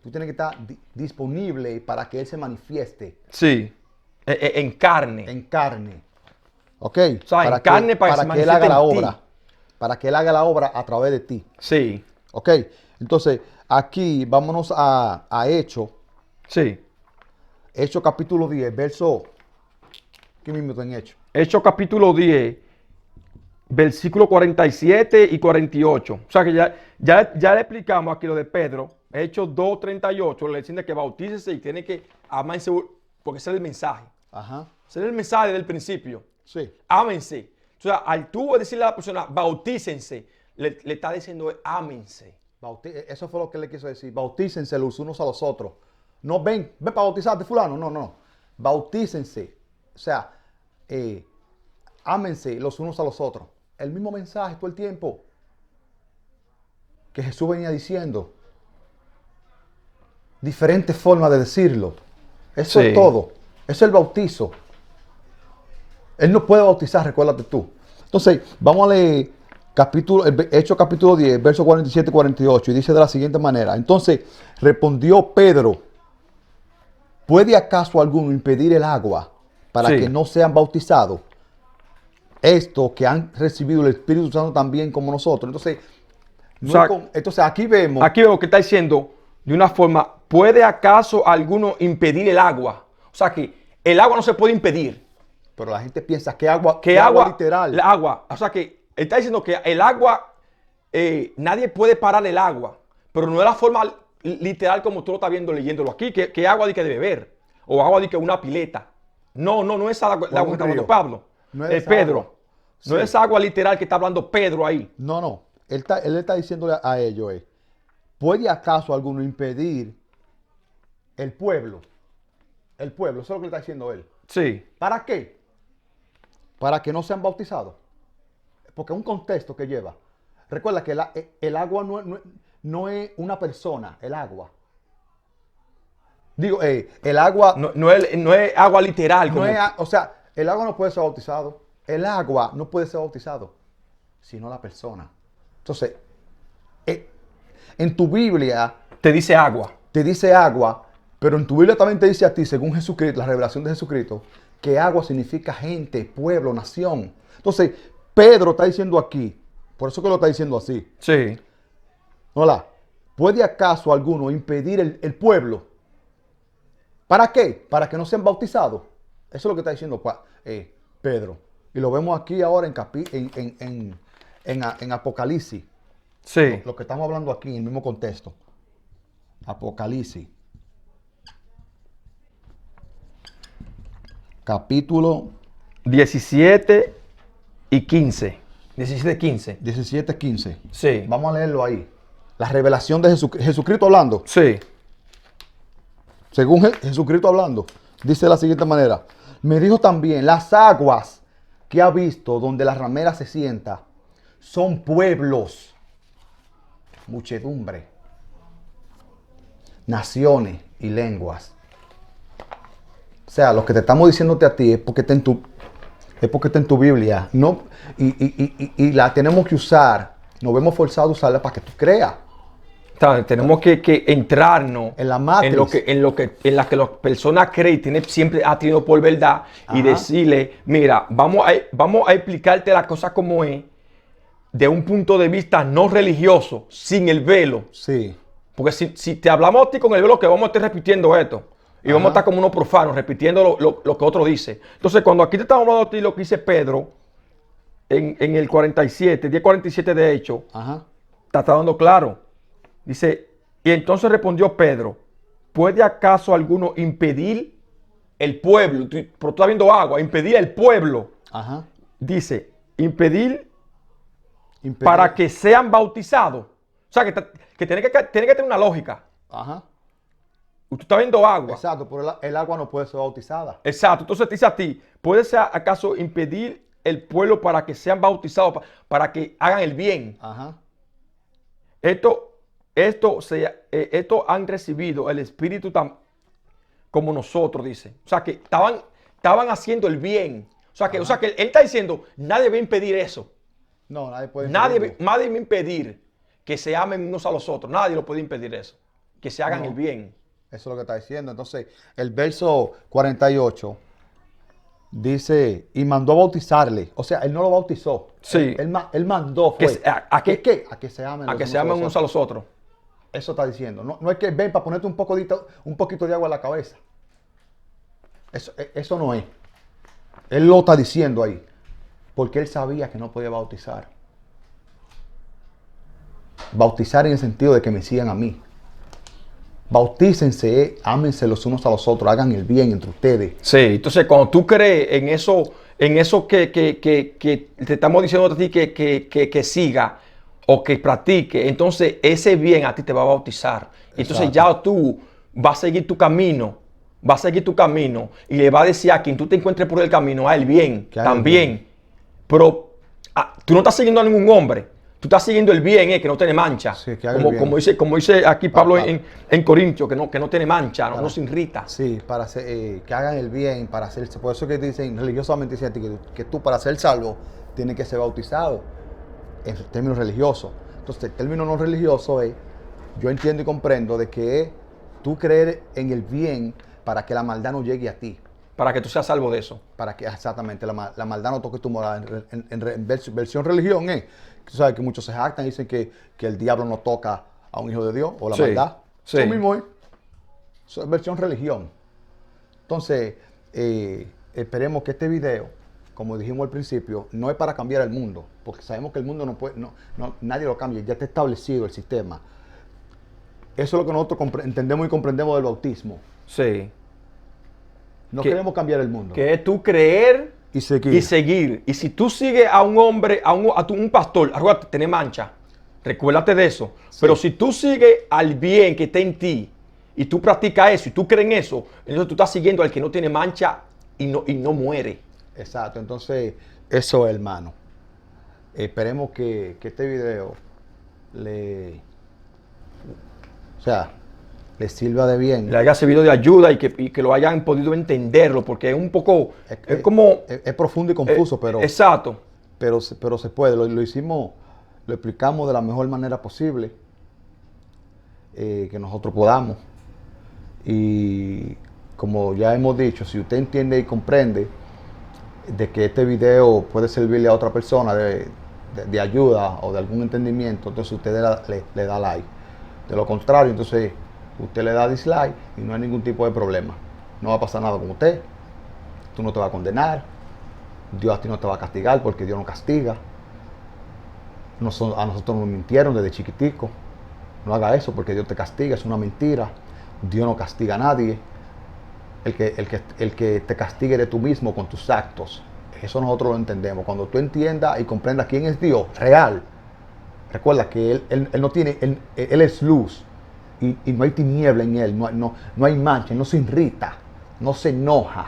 Tú tienes que estar disponible para que Él se manifieste. Sí. En carne. En carne. ¿Ok? O sea, en carne para que Él haga la obra. Para que Él haga la obra a través de ti. Sí. ¿Ok? Entonces, aquí vámonos a Hechos. Sí. Hechos capítulo 10, verso... ¿Qué mismo en Hechos? Hechos capítulo 10, versículo 47 y 48. O sea que ya le explicamos aquí lo de Pedro. Hechos 2:38, le dicen que bautícese y tiene que amarse, porque ese es el mensaje. Ajá. Ese es el mensaje del principio. Sí. Ámense. O sea, al tú decirle a la persona, bautícense, le está diciendo, ámense. Eso fue lo que le quiso decir. Bautícense los unos a los otros. No ven para bautizarte, fulano. No. Bautícense. O sea, ámense los unos a los otros. El mismo mensaje todo el tiempo que Jesús venía diciendo. Diferentes formas de decirlo. Eso es todo. Eso es el bautizo. Él no puede bautizar, recuérdate tú. Entonces, vamos a leer Hechos capítulo 10, versos 47 y 48. Y dice de la siguiente manera. Entonces, respondió Pedro: ¿puede acaso alguno impedir el agua para que no sean bautizados? Esto que han recibido el Espíritu Santo también como nosotros. Entonces, aquí vemos. Aquí vemos que está diciendo de una forma: ¿puede acaso alguno impedir el agua? O sea que el agua no se puede impedir. Pero la gente piensa que agua literal. El agua. O sea que él está diciendo que el agua, nadie puede parar el agua. Pero no es la forma literal como tú lo estás viendo leyéndolo aquí, que agua de que de beber. O agua de que una pileta. No es agua que está hablando Pablo. No es Pedro. Agua. No es agua literal que está hablando Pedro ahí. No. Él está diciéndole a ellos, ¿puede acaso alguno impedir el pueblo? El pueblo, eso es lo que le está diciendo él. Sí. ¿Para qué? Para que no sean bautizados. Porque es un contexto que lleva. Recuerda que el agua no es una persona, el agua. Digo, el agua... No es agua literal. O sea, el agua no puede ser bautizado. El agua no puede ser bautizado, sino la persona. Entonces, en tu Biblia... Te dice agua. Te dice agua, pero en tu Biblia también te dice a ti, según Jesucristo, la revelación de Jesucristo, que agua significa gente, pueblo, nación. Entonces, Pedro está diciendo aquí, por eso que lo está diciendo así. Sí. Hola, ¿puede acaso alguno impedir el pueblo? ¿Para qué? Para que no sean bautizados. Eso es lo que está diciendo Pedro. Y lo vemos aquí ahora en Apocalipsis. Sí. Lo que estamos hablando aquí en el mismo contexto. Apocalipsis. Capítulo 17 y 15. 17-15. 17-15. Sí. Vamos a leerlo ahí. La revelación de Jesucristo hablando. Sí. Según Jesucristo hablando, dice de la siguiente manera. Me dijo también, las aguas que ha visto donde la ramera se sienta son pueblos, muchedumbre, naciones y lenguas. O sea, lo que te estamos diciéndote a ti es porque está en tu Biblia. No, y la tenemos que usar. Nos vemos forzados a usarla para que tú creas. Tenemos que entrarnos en la matriz, en la que las personas creen, siempre ha tenido por verdad. Ajá. Y decirle, mira, vamos a explicarte la cosa como es, de un punto de vista no religioso, sin el velo. Sí. Porque si te hablamos a ti con el velo, que vamos a estar repitiendo esto. Y vamos a estar como unos profanos, repitiendo lo que otro dice. Entonces, cuando aquí te estamos hablando a ti lo que dice Pedro, en el 47, 10:47 de hecho, Ajá. te está dando claro. Dice, y entonces respondió Pedro, ¿puede acaso alguno impedir el pueblo? Pero tú estás viendo agua, impedir el pueblo. Ajá. Dice, impedir Impedir. para que sean bautizados. O sea, que tiene que tener una lógica. Ajá. Tú estás viendo agua. Exacto, pero el agua no puede ser bautizada. Exacto. Entonces te dice a ti, ¿puede ser acaso impedir el pueblo para que sean bautizados, para que hagan el bien? Ajá. Esto han recibido el Espíritu tan como nosotros, dice. O sea, que estaban haciendo el bien. O sea, que él está diciendo, nadie va a impedir eso. No, nadie puede Nadie va a impedir que se amen unos a los otros. Nadie lo puede impedir eso. Que se hagan el bien. Eso es lo que está diciendo. Entonces, el verso 48 dice, y mandó a bautizarle. O sea, él no lo bautizó. Sí. Él mandó, fue. ¿A que se amen. A que se amen unos a los otros. Eso está diciendo. No es que ven para ponerte un poquito de agua en la cabeza. Eso no es. Él lo está diciendo ahí. Porque él sabía que no podía bautizar. Bautizar en el sentido de que me sigan a mí. Bautícense, ámense los unos a los otros, hagan el bien entre ustedes. Sí, entonces cuando tú crees en eso que te estamos diciendo a ti que siga o que practique, entonces ese bien a ti te va a bautizar. Entonces ya tú vas a seguir tu camino, y le va a decir a quien tú te encuentres por el camino, a el bien también. Bien. Pero tú no estás siguiendo a ningún hombre. Tú estás siguiendo el bien, que no tiene mancha. Sí, como dice aquí Pablo en Corintios, que no tiene mancha, no se irrita. Sí, para hacer, que hagan el bien, para hacerse. Por eso que dicen, religiosamente dicen a ti que tú para ser salvo tienes que ser bautizado en términos religiosos. Entonces, el término no religioso es, yo entiendo y comprendo de que tú creer en el bien para que la maldad no llegue a ti. Para que tú seas salvo de eso. Para que exactamente la maldad no toque tu moral. En versión religión tú sabes que muchos se jactan y dicen que el diablo no toca a un hijo de Dios o la maldad. Sí. Eso mismo es. Eso es versión religión. Entonces, esperemos que este video, como dijimos al principio, no es para cambiar el mundo, porque sabemos que el mundo nadie lo cambia, ya está establecido el sistema. Eso es lo que nosotros entendemos y comprendemos del bautismo. Sí. No queremos cambiar el mundo. Que es tú creer y seguir. Y si tú sigues a un hombre, a un pastor, acuérdate, tiene mancha. Recuérdate de eso. Sí. Pero si tú sigues al bien que está en ti y tú practicas eso y tú crees en eso, entonces tú estás siguiendo al que no tiene mancha y no muere. Exacto. Entonces, eso es, hermano. Esperemos que este video le sirva de bien. Le haya servido de ayuda y que lo hayan podido entenderlo, porque es un poco, es como... Es profundo y confuso, pero... Exacto. Pero se puede, lo hicimos, lo explicamos de la mejor manera posible que nosotros podamos. Y como ya hemos dicho, si usted entiende y comprende de que este video puede servirle a otra persona de ayuda o de algún entendimiento, entonces usted le da like. De lo contrario, entonces usted le da dislike y no hay ningún tipo de problema. No va a pasar nada con usted. Tú no te vas a condenar. Dios a ti no te va a castigar porque Dios no castiga. A nosotros nos mintieron desde chiquitico. No haga eso porque Dios te castiga, es una mentira. Dios no castiga a nadie. El que te castigue eres tú mismo con tus actos. Eso nosotros lo entendemos. Cuando tú entiendas y comprendas quién es Dios real, recuerda que Él no tiene, Él es luz y no hay tiniebla en Él, no hay mancha, no se irrita, no se enoja.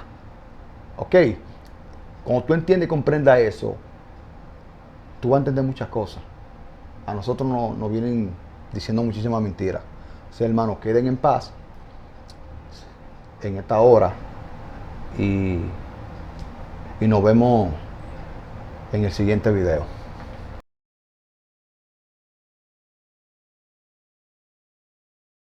¿Ok? Cuando tú entiendes y comprendas eso, tú vas a entender muchas cosas. A nosotros nos vienen diciendo muchísimas mentiras. O sea, hermanos, queden en paz en esta hora y nos vemos en el siguiente video.